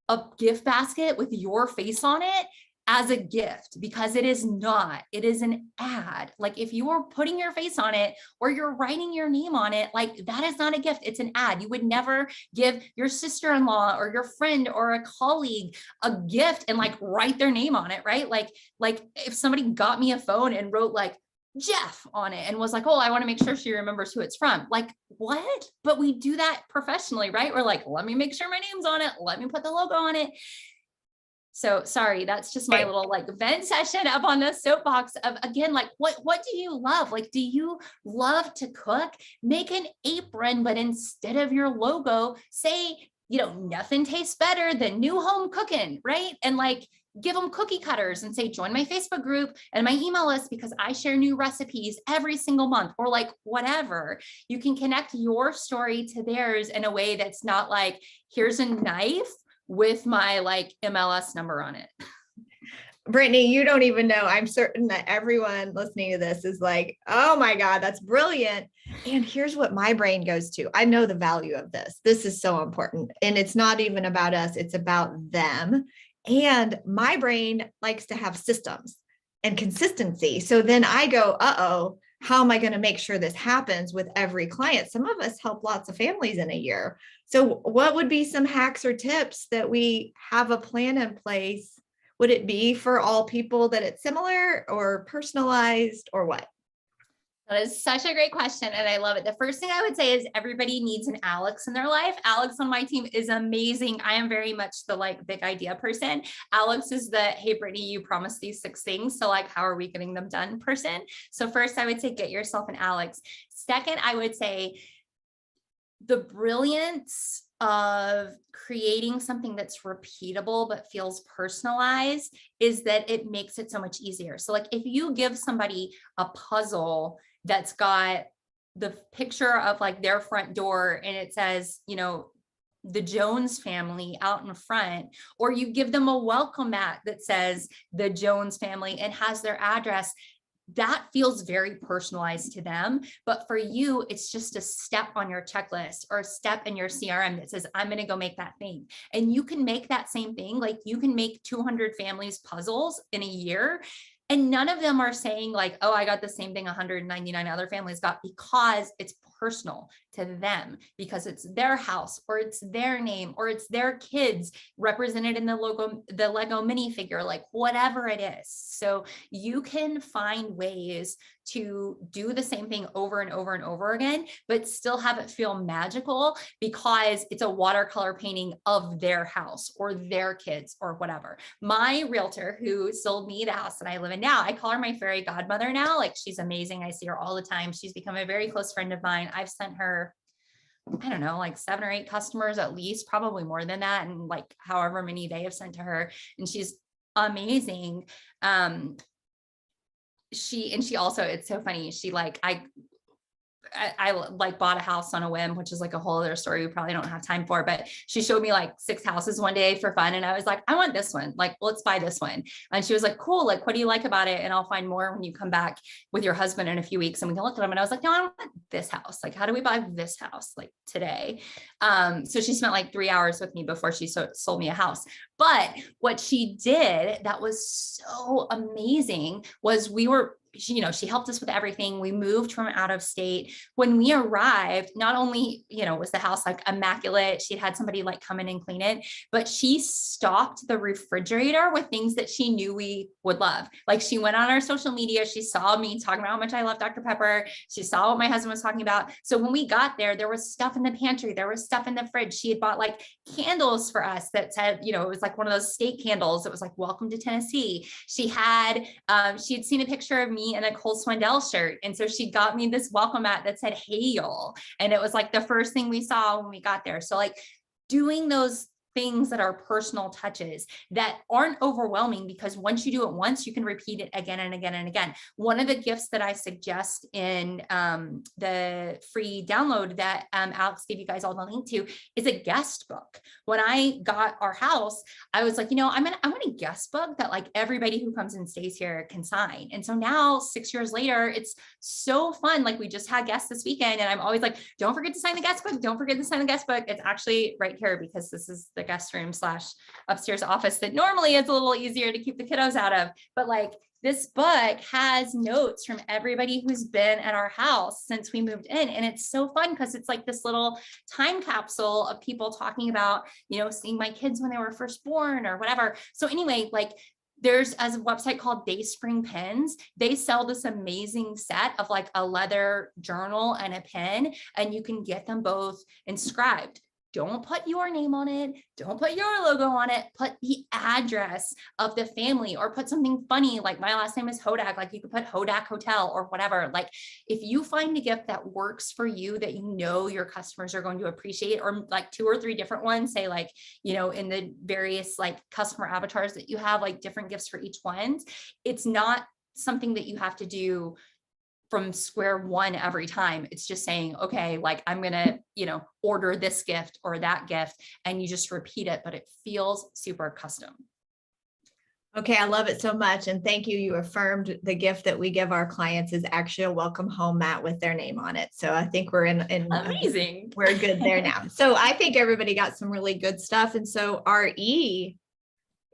a gift basket with your face on it as a gift, because it is not. It is an ad. If you are putting your face on it or you're writing your name on it, that is not a gift. It's an ad. You would never give your sister-in-law or your friend or a colleague a gift and write their name on it, right? If somebody got me a phone and wrote Jeff on it and was oh, I want to make sure she remembers who it's from. What? But we do that professionally, right? We're let me make sure my name's on it. Let me put the logo on it. So sorry, that's just my little like vent session up on the soapbox of, again, like what do you love? Like, do you love to cook? Make an apron, but instead of your logo, say, nothing tastes better than new home cooking, right? And like, give them cookie cutters and say, join my Facebook group and my email list because I share new recipes every single month, or like whatever. You can connect your story to theirs in a way that's not like, here's a knife with my like MLS number on it. Brittney, you don't even know. I'm certain that everyone listening to this is like, oh my God, that's brilliant. And here's what my brain goes to. I know the value of this. This is so important. And it's not even about us, it's about them. And my brain likes to have systems and consistency. So then I go, uh-oh, how am I going to make sure this happens with every client? Some of us help lots of families in a year. So what would be some hacks or tips that we have a plan in place? Would it be for all people that it's similar or personalized or what? That is such a great question. And I love it. The first thing I would say is everybody needs an Alex in their life. Alex on my team is amazing. I am very much the like big idea person. Alex is the, hey, Brittney, you promised these 6 things. So like, how are we getting them done person? So first I would say, get yourself an Alex. Second, I would say the brilliance of creating something that's repeatable but feels personalized is that it makes it so much easier. So like if you give somebody a puzzle that's got the picture of like their front door and it says, the Jones family out in front, or you give them a welcome mat that says the Jones family and has their address, that feels very personalized to them. But for you, it's just a step on your checklist or a step in your CRM that says, I'm going to go make that thing. And you can make that same thing. Like you can make 200 families puzzles in a year. And none of them are saying like, oh, I got the same thing 199 other families got, because it's personal to them, because it's their house or it's their name or it's their kids represented in the Lego minifigure, like whatever it is. So you can find ways to do the same thing over and over and over again, but still have it feel magical because it's a watercolor painting of their house or their kids or whatever. My realtor who sold me the house that I live in now, I call her my fairy godmother now. Like she's amazing. I see her all the time. She's become a very close friend of mine. I've sent her, I don't know, like 7 or 8 customers at least, probably more than that. And like however many they have sent to her. And she's amazing. She also, it's so funny. She like, I like bought a house on a whim, which is like a whole other story we probably don't have time for, but she showed me like 6 houses one day for fun. And I was like, I want this one. Like, let's buy this one. And she was like, cool. Like, what do you like about it? And I'll find more when you come back with your husband in a few weeks and we can look at them. And I was like, no, I want this house. Like, how do we buy this house? Like today. So she spent like 3 hours with me before she sold me a house. But what she did that was so amazing was she helped us with everything. We moved from out of state. When we arrived, not only, was the house like immaculate, she'd had somebody like come in and clean it, but she stocked the refrigerator with things that she knew we would love. Like she went on our social media. She saw me talking about how much I love Dr. Pepper. She saw what my husband was talking about. So when we got there was stuff in the pantry. There was stuff in the fridge. She had bought like candles for us that said, it was like one of those state candles. It was like, welcome to Tennessee. She had seen a picture of me in a Cole Swindell shirt. And so she got me this welcome mat that said, hey, y'all. And it was like the first thing we saw when we got there. So like doing those things that are personal touches that aren't overwhelming, because once you do it once, you can repeat it again and again and again. One of the gifts that I suggest in the free download that Alex gave you guys all the link to is a guest book. When I got our house, I was like, I want a guest book that like everybody who comes and stays here can sign. And so now 6 years later, it's so fun. Like we just had guests this weekend and I'm always like, don't forget to sign the guest book. Don't forget to sign the guest book. It's actually right here because this is the guest room / upstairs office that normally is a little easier to keep the kiddos out of. But like this book has notes from everybody who's been at our house since we moved in. And it's so fun because it's like this little time capsule of people talking about, seeing my kids when they were first born or whatever. So anyway, like there's a website called Dayspring Pens. They sell this amazing set of like a leather journal and a pen, and you can get them both inscribed. don't put your name on it. Don't put your logo on it. Put the address of the family, or put something funny. Like my last name is Hodak. Like you could put Hodak Hotel or whatever. Like if you find a gift that works for you, that you know your customers are going to appreciate, or like 2 or 3 different ones, say like, you know, in the various like customer avatars that you have, like different gifts for each one. It's not something that you have to do from square one every time. It's just saying, okay, like I'm going to, you know, order this gift or that gift, and you just repeat it, but it feels super custom. Okay, I love it so much. And thank you. You affirmed the gift that we give our clients is actually a welcome home mat with their name on it. So I think we're in amazing. We're good there now. So I think everybody got some really good stuff. And so our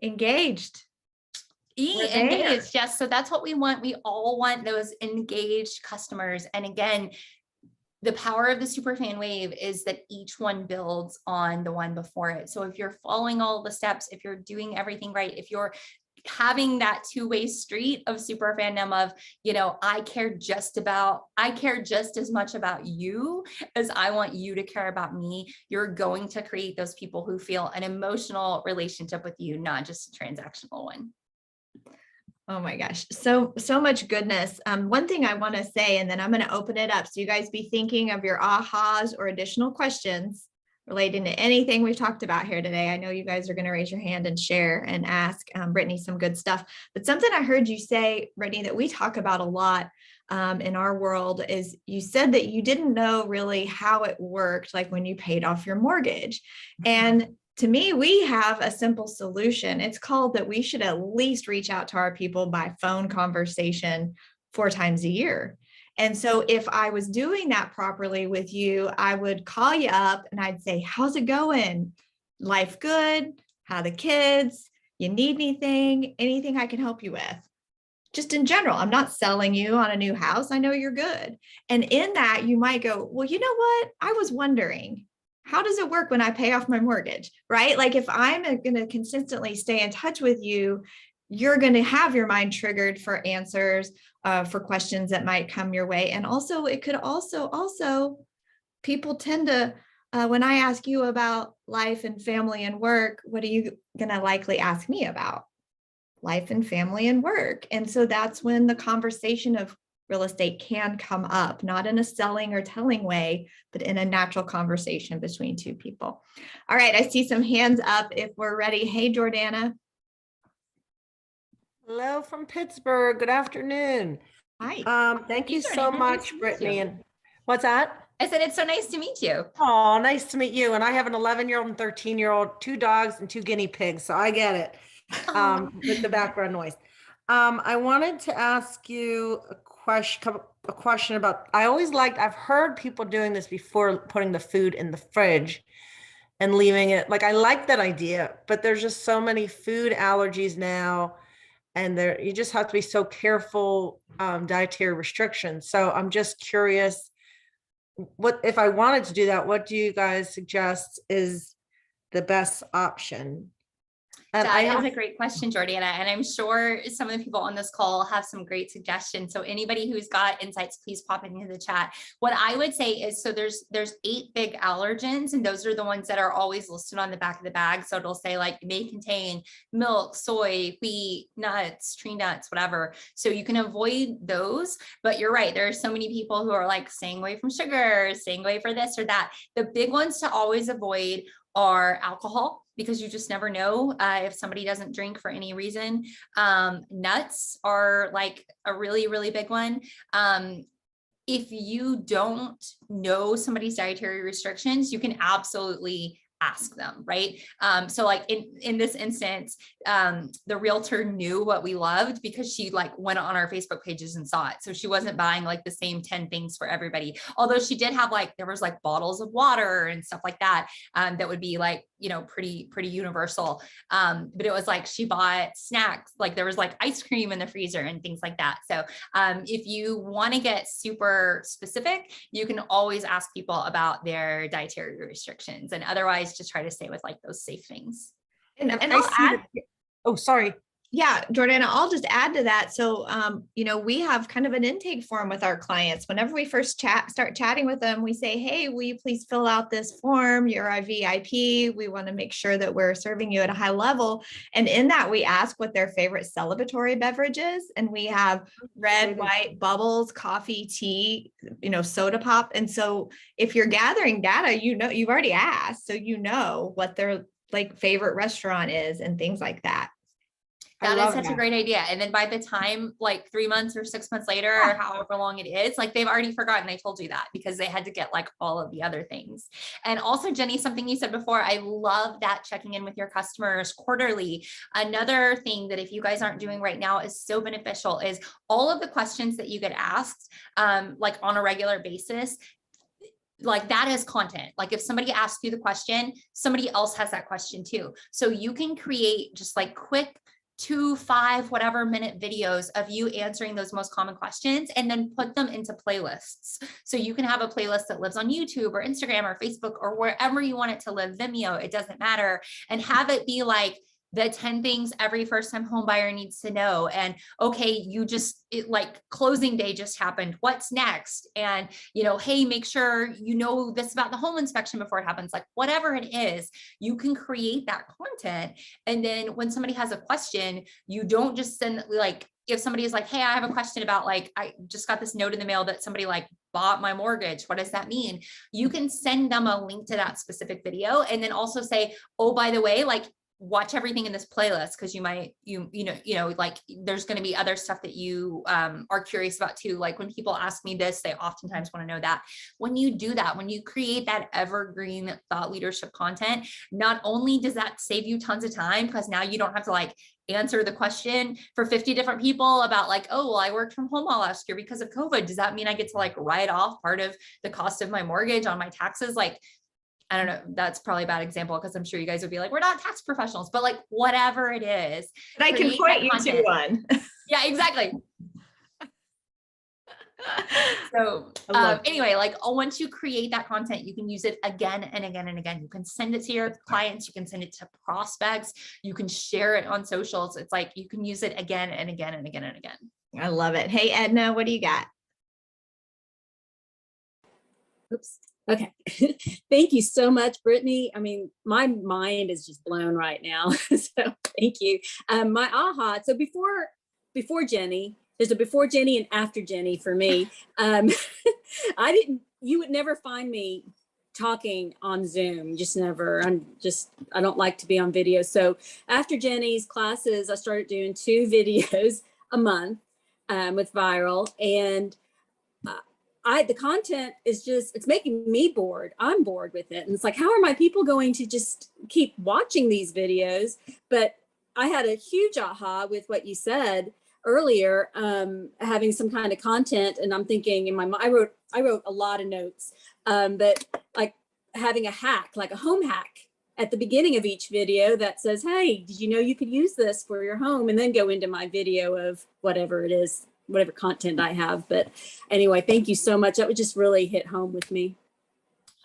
engaged. Engaged. Yes. So that's what we want. We all want those engaged customers. And again, the power of the superfan wave is that each one builds on the one before it. So if you're following all the steps, if you're doing everything right, if you're having that two-way street of super fandom of, you know, I care just as much about you as I want you to care about me, you're going to create those people who feel an emotional relationship with you, not just a transactional one. Oh my gosh. So much goodness. One thing I want to say, and then I'm going to open it up. So you guys be thinking of your ahas or additional questions relating to anything we've talked about here today. I know you guys are going to raise your hand and share and ask Brittney some good stuff. But something I heard you say, Brittney, that we talk about a lot in our world is you said that you didn't know really how it worked, like when you paid off your mortgage. And to me, we have a simple solution. It's called that we should at least reach out to our people by phone conversation 4 times a year. And so if I was doing that properly with you, I would call you up and I'd say, how's it going? Life good? How the kids? You need anything I can help you with? Just in general, I'm not selling you on a new house. I know you're good. And in that, you might go, well, you know what? I was wondering, how does it work when I pay off my mortgage, right? Like if I'm going to consistently stay in touch with you, you're going to have your mind triggered for answers, for questions that might come your way. And also it could also people tend to, when I ask you about life and family and work, what are you going to likely ask me about? Life and family and work. And so that's when the conversation of real estate can come up, not in a selling or telling way, but in a natural conversation between 2 people. All right, I see some hands up if we're ready. Hey, Jordana. Hello from Pittsburgh. Good afternoon. Hi. Thank you so much, Brittney. And what's that? I said, it's so nice to meet you. Oh, nice to meet you. And I have an 11-year-old and 13-year-old, 2 dogs and 2 guinea pigs. So I get it with the background noise. I wanted to ask you a question about, I've heard people doing this before, putting the food in the fridge and leaving it. Like, I like that idea, but there's just so many food allergies now. And you just have to be so careful, dietary restrictions. So I'm just curious, what if I wanted to do that, what do you guys suggest is the best option? And that is a great question, Jordana. And I'm sure some of the people on this call have some great suggestions. So anybody who's got insights, please pop it into the chat. What I would say is, so there's 8 big allergens, and those are the ones that are always listed on the back of the bag. So it'll say like may contain milk, soy, wheat, nuts, tree nuts, whatever. So you can avoid those, but you're right. There are so many people who are like staying away from sugar, staying away for this or that. The big ones to always avoid are alcohol, because you just never know if somebody doesn't drink for any reason. Nuts are like a really, really big one. If you don't know somebody's dietary restrictions, you can absolutely ask them, right? So like in this instance, the realtor knew what we loved because she like went on our Facebook pages and saw it. So she wasn't buying like the same 10 things for everybody. Although she did have like, there was like bottles of water and stuff like that, that would be like, you know, pretty universal. But it was like, she bought snacks, like there was like ice cream in the freezer and things like that. So if you want to get super specific, you can always ask people about their dietary restrictions, and otherwise just try to stay with like those safe things. And I'll add, oh, sorry. Yeah, Jordana, I'll just add to that. So, we have kind of an intake form with our clients. Whenever we first start chatting with them, we say, hey, will you please fill out this form? You're a VIP. We want to make sure that we're serving you at a high level. And in that, we ask what their favorite celebratory beverage is. And we have red, white, bubbles, coffee, tea, soda pop. And so if you're gathering data, you've already asked, so what their like favorite restaurant is and things like that. That is such a great idea. And then by the time like 3 months or 6 months later, or however long it is, like they've already forgotten they told you that because they had to get like all of the other things. And also, Jennie, something you said before, I love that checking in with your customers quarterly. Another thing that if you guys aren't doing right now is so beneficial is all of the questions that you get asked, like on a regular basis. Like that is content. Like if somebody asks you the question, somebody else has that question too. So you can create just like quick 2, 5, whatever minute videos of you answering those most common questions and then put them into playlists. So you can have a playlist that lives on YouTube or Instagram or Facebook or wherever you want it to live, Vimeo, it doesn't matter, and have it be like the 10 things every first time home buyer needs to know. And okay, like closing day just happened. What's next? And, hey, make sure you know this about the home inspection before it happens. Like whatever it is, you can create that content. And then when somebody has a question, you don't just send like, if somebody is like, hey, I have a question about like, I just got this note in the mail that somebody like bought my mortgage. What does that mean? You can send them a link to that specific video. And then also say, oh, by the way, like, watch everything in this playlist because you might, like there's going to be other stuff that you are curious about too. Like when people ask me this, they oftentimes want to know that. When you do that, when you create that evergreen thought leadership content, not only does that save you tons of time because now you don't have to like answer the question for 50 different people about like, oh, well, I worked from home all last year because of COVID. Does that mean I get to like write off part of the cost of my mortgage on my taxes? Like, I don't know, that's probably a bad example because I'm sure you guys would be like, we're not tax professionals, but like whatever it is. But I can point you to one. Yeah, exactly. So anyway, like once you create that content, you can use it again and again and again. You can send it to your clients. You can send it to prospects. You can share it on socials. It's like, you can use it again and again and again and again. I love it. Hey, Edna, what do you got? Oops. Okay. Thank you so much, Brittney. I mean, my mind is just blown right now. So thank you. My aha. So before Jennie, there's a before Jennie and after Jennie for me. You would never find me talking on Zoom, just never. I don't like to be on video. So after Jennie's classes, I started doing 2 videos a month with Viral, and the content is just, it's making me bored. I'm bored with it. And it's like, how are my people going to just keep watching these videos? But I had a huge aha with what you said earlier, having some kind of content. And I'm thinking in my mind, I wrote a lot of notes, but like having a hack, like a home hack at the beginning of each video that says, hey, did you know you could use this for your home? And then go into my video of whatever it is, whatever content I have. But anyway, thank you so much. That would just really hit home with me.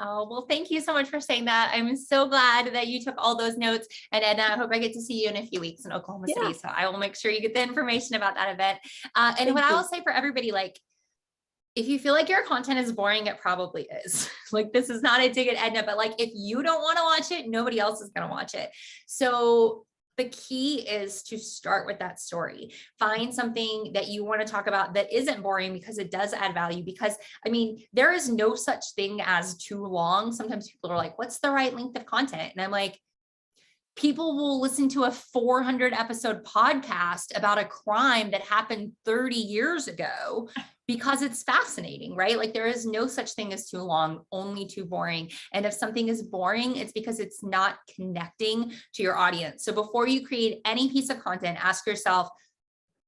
Oh, well, thank you so much for saying that. I'm so glad that you took all those notes. And Edna, I hope I get to see you in a few weeks in Oklahoma City. So I will make sure you get the information about that event. And what I will say for everybody, like, if you feel like your content is boring, it probably is. Like, this is not a dig at Edna, but like, if you don't want to watch it, nobody else is going to watch it. So the key is to start with that story. Find something that you want to talk about that isn't boring because it does add value. Because I mean, there is no such thing as too long. Sometimes people are like, what's the right length of content? And I'm like, people will listen to a 400 episode podcast about a crime that happened 30 years ago because it's fascinating, right? Like, there is no such thing as too long, only too boring. And if something is boring, it's because it's not connecting to your audience. So before you create any piece of content, ask yourself,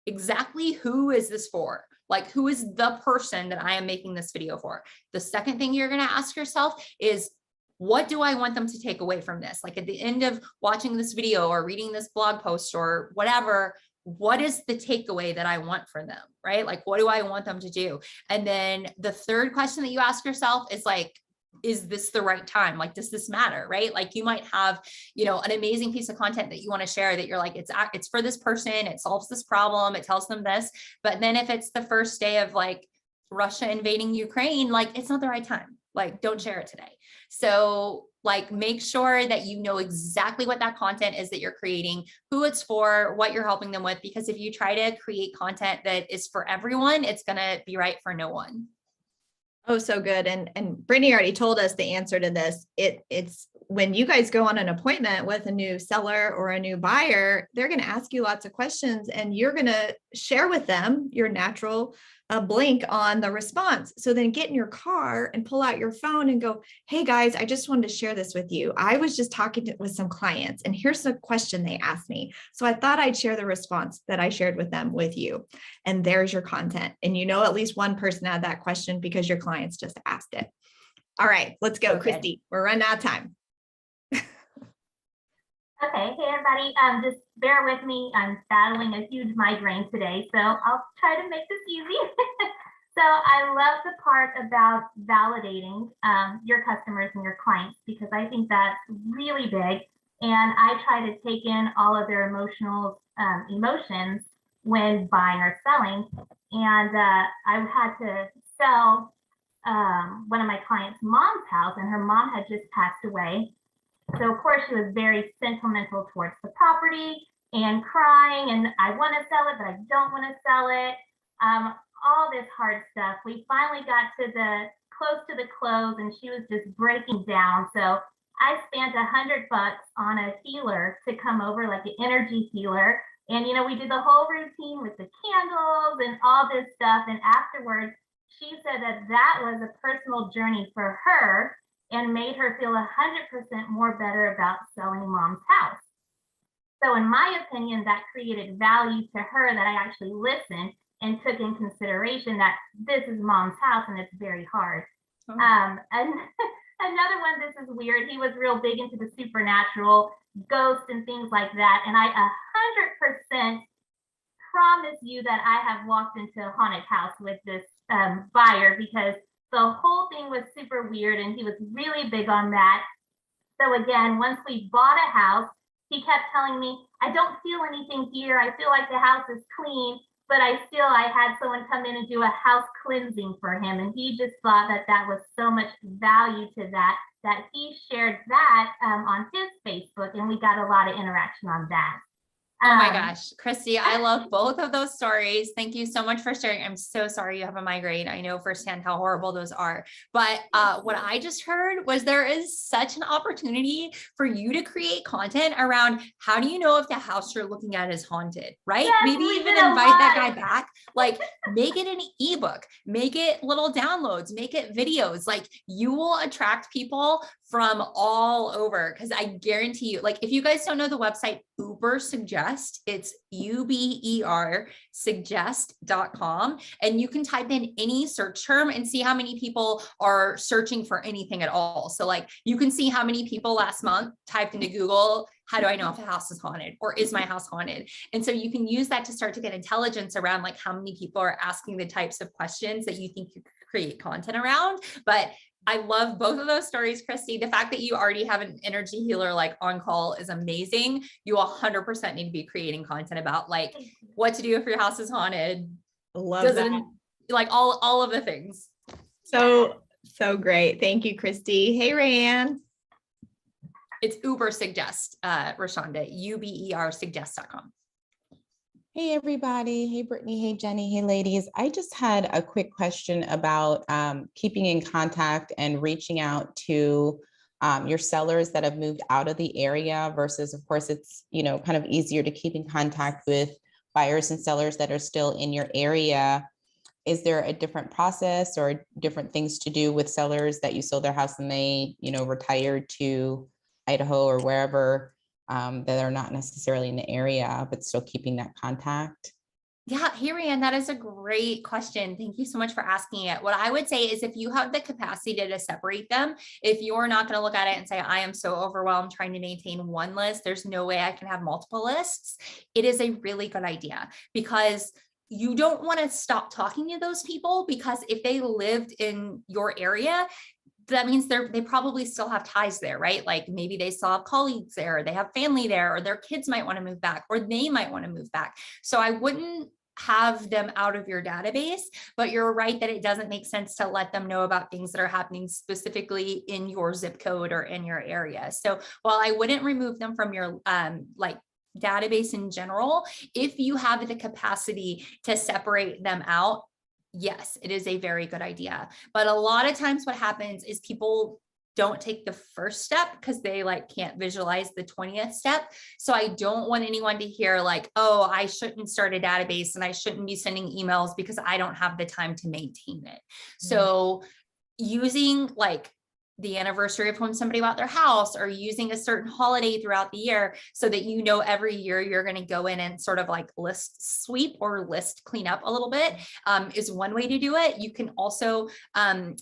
exactly who is this for? Like, who is the person that I am making this video for? The second thing you're going to ask yourself is, what do I want them to take away from this? Like, at the end of watching this video or reading this blog post or whatever, what is the takeaway that I want from them, right? Like, what do I want them to do? And then the third question that you ask yourself is like, is this the right time? Like, does this matter? Right? Like you might have, an amazing piece of content that you want to share that you're like, it's for this person. It solves this problem. It tells them this. But then if it's the first day of like Russia invading Ukraine, like it's not the right time. Like, don't share it today. So like, make sure that you know exactly what that content is that you're creating, who it's for, what you're helping them with, because if you try to create content that is for everyone, it's going to be right for no one. Oh, so good. And Brittney already told us the answer to this. It's when you guys go on an appointment with a new seller or a new buyer, they're going to ask you lots of questions and you're going to share with them your natural blink on the response. So then get in your car and pull out your phone and go, hey guys, I just wanted to share this with you. I was just talking with some clients and here's the question they asked me. So I thought I'd share the response that I shared with them with you. And there's your content. And at least one person had that question because your clients just asked it. All right, let's go, Okay. Christy. We're running out of time. Okay, hey everybody, just bear with me. I'm battling a huge migraine today, so I'll try to make this easy. So I love the part about validating your customers and your clients, because I think that's really big. And I try to take in all of their emotions when buying or selling. And I had to sell one of my clients' mom's house, and her mom had just passed away. So of course she was very sentimental towards the property and crying, and I want to sell it, but I don't want to sell it. All this hard stuff. We finally got to close to the close, and she was just breaking down. So I spent $100 on a healer to come over, like an energy healer. And we did the whole routine with the candles and all this stuff. And afterwards, she said that was a personal journey for her and made her feel 100% more better about selling mom's house. So in my opinion, that created value to her, that I actually listened and took in consideration that this is mom's house and it's very hard. Oh. And another one, this is weird. He was real big into the supernatural, ghosts and things like that. And I 100% promise you that I have walked into a haunted house with this buyer, because the whole thing was super weird and he was really big on that. So again, once we bought a house, he kept telling me, I don't feel anything here. I feel like the house is clean, but I had someone come in and do a house cleansing for him. And he just thought that was so much value to that he shared that on his Facebook, and we got a lot of interaction on that. Oh my gosh, Christy, I love both of those stories. Thank you so much for sharing. I'm so sorry you have a migraine. I know firsthand how horrible those are. But what I just heard was there is such an opportunity for you to create content around how do you know if the house you're looking at is haunted, right? Yes, maybe even invite that guy back, like make it an ebook, make it little downloads, make it videos. Like you will attract people from all over, because I guarantee you, like if you guys don't know the website Uber Suggest, it's UBER suggest.com, and you can type in any search term and see how many people are searching for anything at all. So like you can see how many people last month typed into Google, how do I know if a house is haunted, or is my house haunted? And so you can use that to start to get intelligence around like how many people are asking the types of questions that you think you could create content around. But I love both of those stories, Christy. The fact that you already have an energy healer like on call is amazing. You 100% need to be creating content about like what to do if your house is haunted. Love that. Like all of the things. So great. Thank you, Christy. Hey, Rayanne. It's Uber Suggest, Rashonda, UBER suggest.com. Hey, everybody. Hey, Brittney. Hey, Jennie. Hey, ladies. I just had a quick question about keeping in contact and reaching out to your sellers that have moved out of the area versus, of course, it's, kind of easier to keep in contact with buyers and sellers that are still in your area. Is there a different process or different things to do with sellers that you sold their house and they, retired to Idaho or wherever? That are not necessarily in the area, but still keeping that contact? Yeah, hey, Ryan, that is a great question. Thank you so much for asking it. What I would say is if you have the capacity to separate them, if you're not going to look at it and say, I am so overwhelmed trying to maintain one list, there's no way I can have multiple lists. It is a really good idea, because you don't want to stop talking to those people, because if they lived in your area, that means they probably still have ties there, right? Like maybe they still have colleagues there, or they have family there, or their kids might want to move back, or they might want to move back. So I wouldn't have them out of your database, but you're right that it doesn't make sense to let them know about things that are happening specifically in your zip code or in your area. So while I wouldn't remove them from your like database in general, if you have the capacity to separate them out, yes, it is a very good idea. But a lot of times what happens is people don't take the first step because they like can't visualize the 20th step. So I don't want anyone to hear like, oh, I shouldn't start a database and I shouldn't be sending emails because I don't have the time to maintain it. So using like the anniversary of when somebody bought their house, or using a certain holiday throughout the year so that you know every year you're going to go in and sort of like list sweep or list clean up a little bit is one way to do it. You can also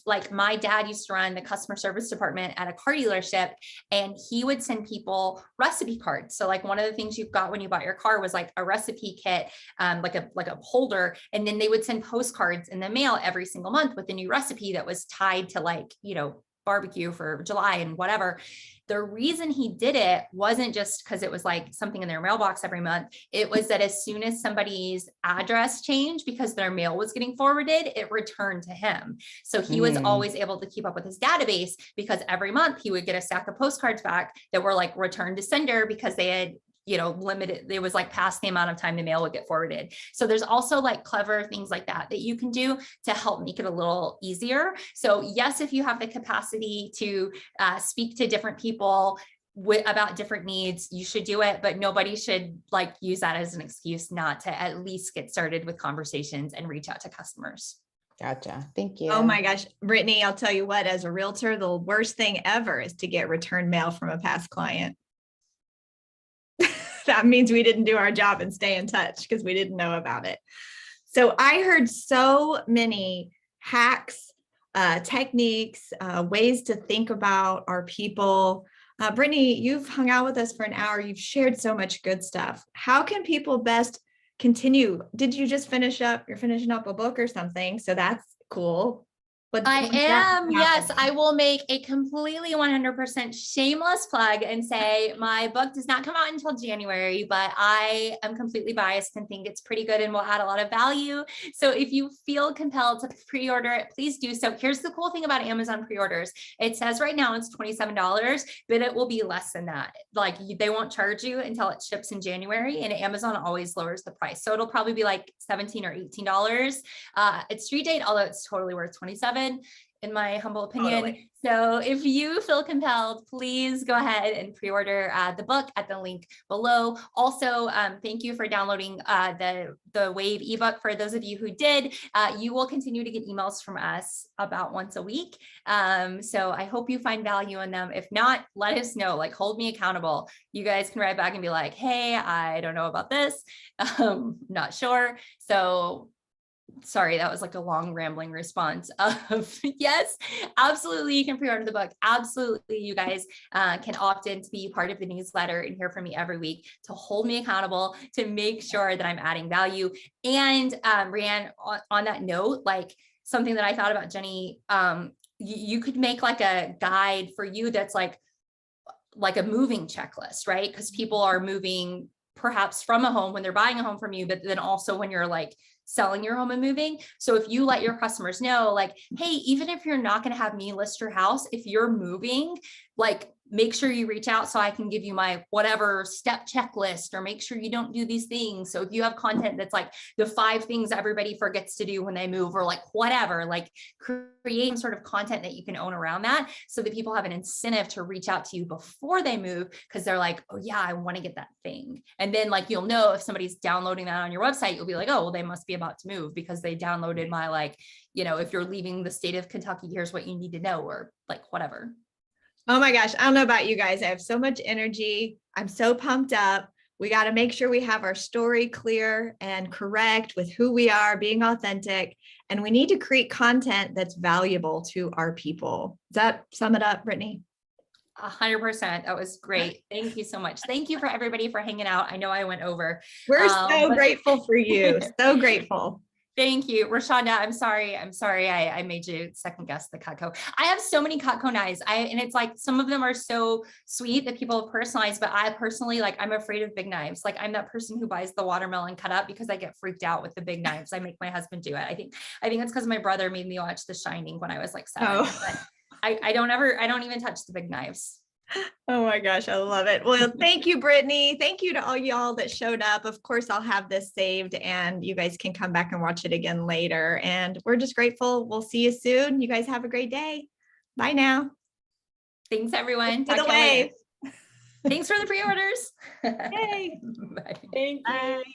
like my dad used to run the customer service department at a car dealership, and he would send people recipe cards. So like one of the things you got when you bought your car was like a recipe kit, like a holder, and then they would send postcards in the mail every single month with a new recipe that was tied to like, you know, barbecue for July and whatever. The reason he did it wasn't just because it was like something in their mailbox every month. It was that as soon as somebody's address changed because their mail was getting forwarded, it returned to him. So he was always able to keep up with his database because every month he would get a stack of postcards back that were like returned to sender because they had, you know, limited, it was like past the amount of time the mail would get forwarded. So there's also like clever things like that you can do to help make it a little easier. So yes, if you have the capacity to speak to different people about different needs, you should do it, but nobody should like use that as an excuse not to at least get started with conversations and reach out to customers. Gotcha. Thank you. Oh my gosh, Brittney, I'll tell you what, as a realtor, the worst thing ever is to get returned mail from a past client. That means we didn't do our job and stay in touch because we didn't know about it. So I heard so many hacks, techniques, ways to think about our people. Brittney, you've hung out with us for an hour. You've shared so much good stuff. How can people best continue? Did you just finish up? You're finishing up a book or something. So that's cool. I am. Yes, I will make a completely 100% shameless plug and say my book does not come out until January, but I am completely biased and think it's pretty good and will add a lot of value. So if you feel compelled to pre-order it, please do so. Here's the cool thing about Amazon pre-orders. It says right now it's $27, but it will be less than that. Like they won't charge you until it ships in January, and Amazon always lowers the price. So it'll probably be like $17 or $18 at street date, although it's totally worth $27. In my humble opinion. Totally. So if you feel compelled, please go ahead and pre-order the book at the link below. Also, thank you for downloading the Wave ebook. For those of you who did, you will continue to get emails from us about once a week. So I hope you find value in them. If not, let us know, like hold me accountable. You guys can write back and be like, hey, I don't know about this. Not sure. So sorry, that was like a long rambling response of yes, absolutely. You can pre-order the book. Absolutely. You guys can opt in to be part of the newsletter and hear from me every week to hold me accountable, to make sure that I'm adding value. And Rianne, on that note, like something that I thought about, Jennie, you could make like a guide for you that's like a moving checklist, right? Because people are moving perhaps from a home when they're buying a home from you, but then also when you're like selling your home and moving. So if you let your customers know, like, hey, even if you're not going to have me list your house, if you're moving, like make sure you reach out so I can give you my whatever step checklist, or make sure you don't do these things. So if you have content that's like the 5 things everybody forgets to do when they move, or like whatever, like create some sort of content that you can own around that so that people have an incentive to reach out to you before they move, because they're like, oh yeah, I want to get that thing. And then like, you'll know if somebody's downloading that on your website, you'll be like, oh, well, they must be about to move because they downloaded my, like, you know, if you're leaving the state of Kentucky, here's what you need to know, or like whatever. Oh my gosh, I don't know about you guys. I have so much energy. I'm so pumped up. We got to make sure we have our story clear and correct with who we are, being authentic, and we need to create content that's valuable to our people. Does that sum it up, Brittney? 100%. That was great. Thank you so much. Thank you for everybody for hanging out. I know I went over. We're so grateful for you. So grateful. Thank you, Rashonda. I'm sorry. I made you second guess the Cutco. I have so many Cutco knives. And it's like, some of them are so sweet that people have personalized, but I personally, like, I'm afraid of big knives. Like, I'm that person who buys the watermelon cut up because I get freaked out with the big knives. I make my husband do it. I think it's because my brother made me watch The Shining when I was like 7. Oh. But I don't even touch the big knives. Oh my gosh, I love it. Well, thank you, Brittney. Thank you to all y'all that showed up. Of course, I'll have this saved and you guys can come back and watch it again later. And we're just grateful. We'll see you soon. You guys have a great day. Bye now. Thanks, everyone. By Talk the to you later. way. Thanks for the pre-orders. Yay. Bye. Thank you. Bye.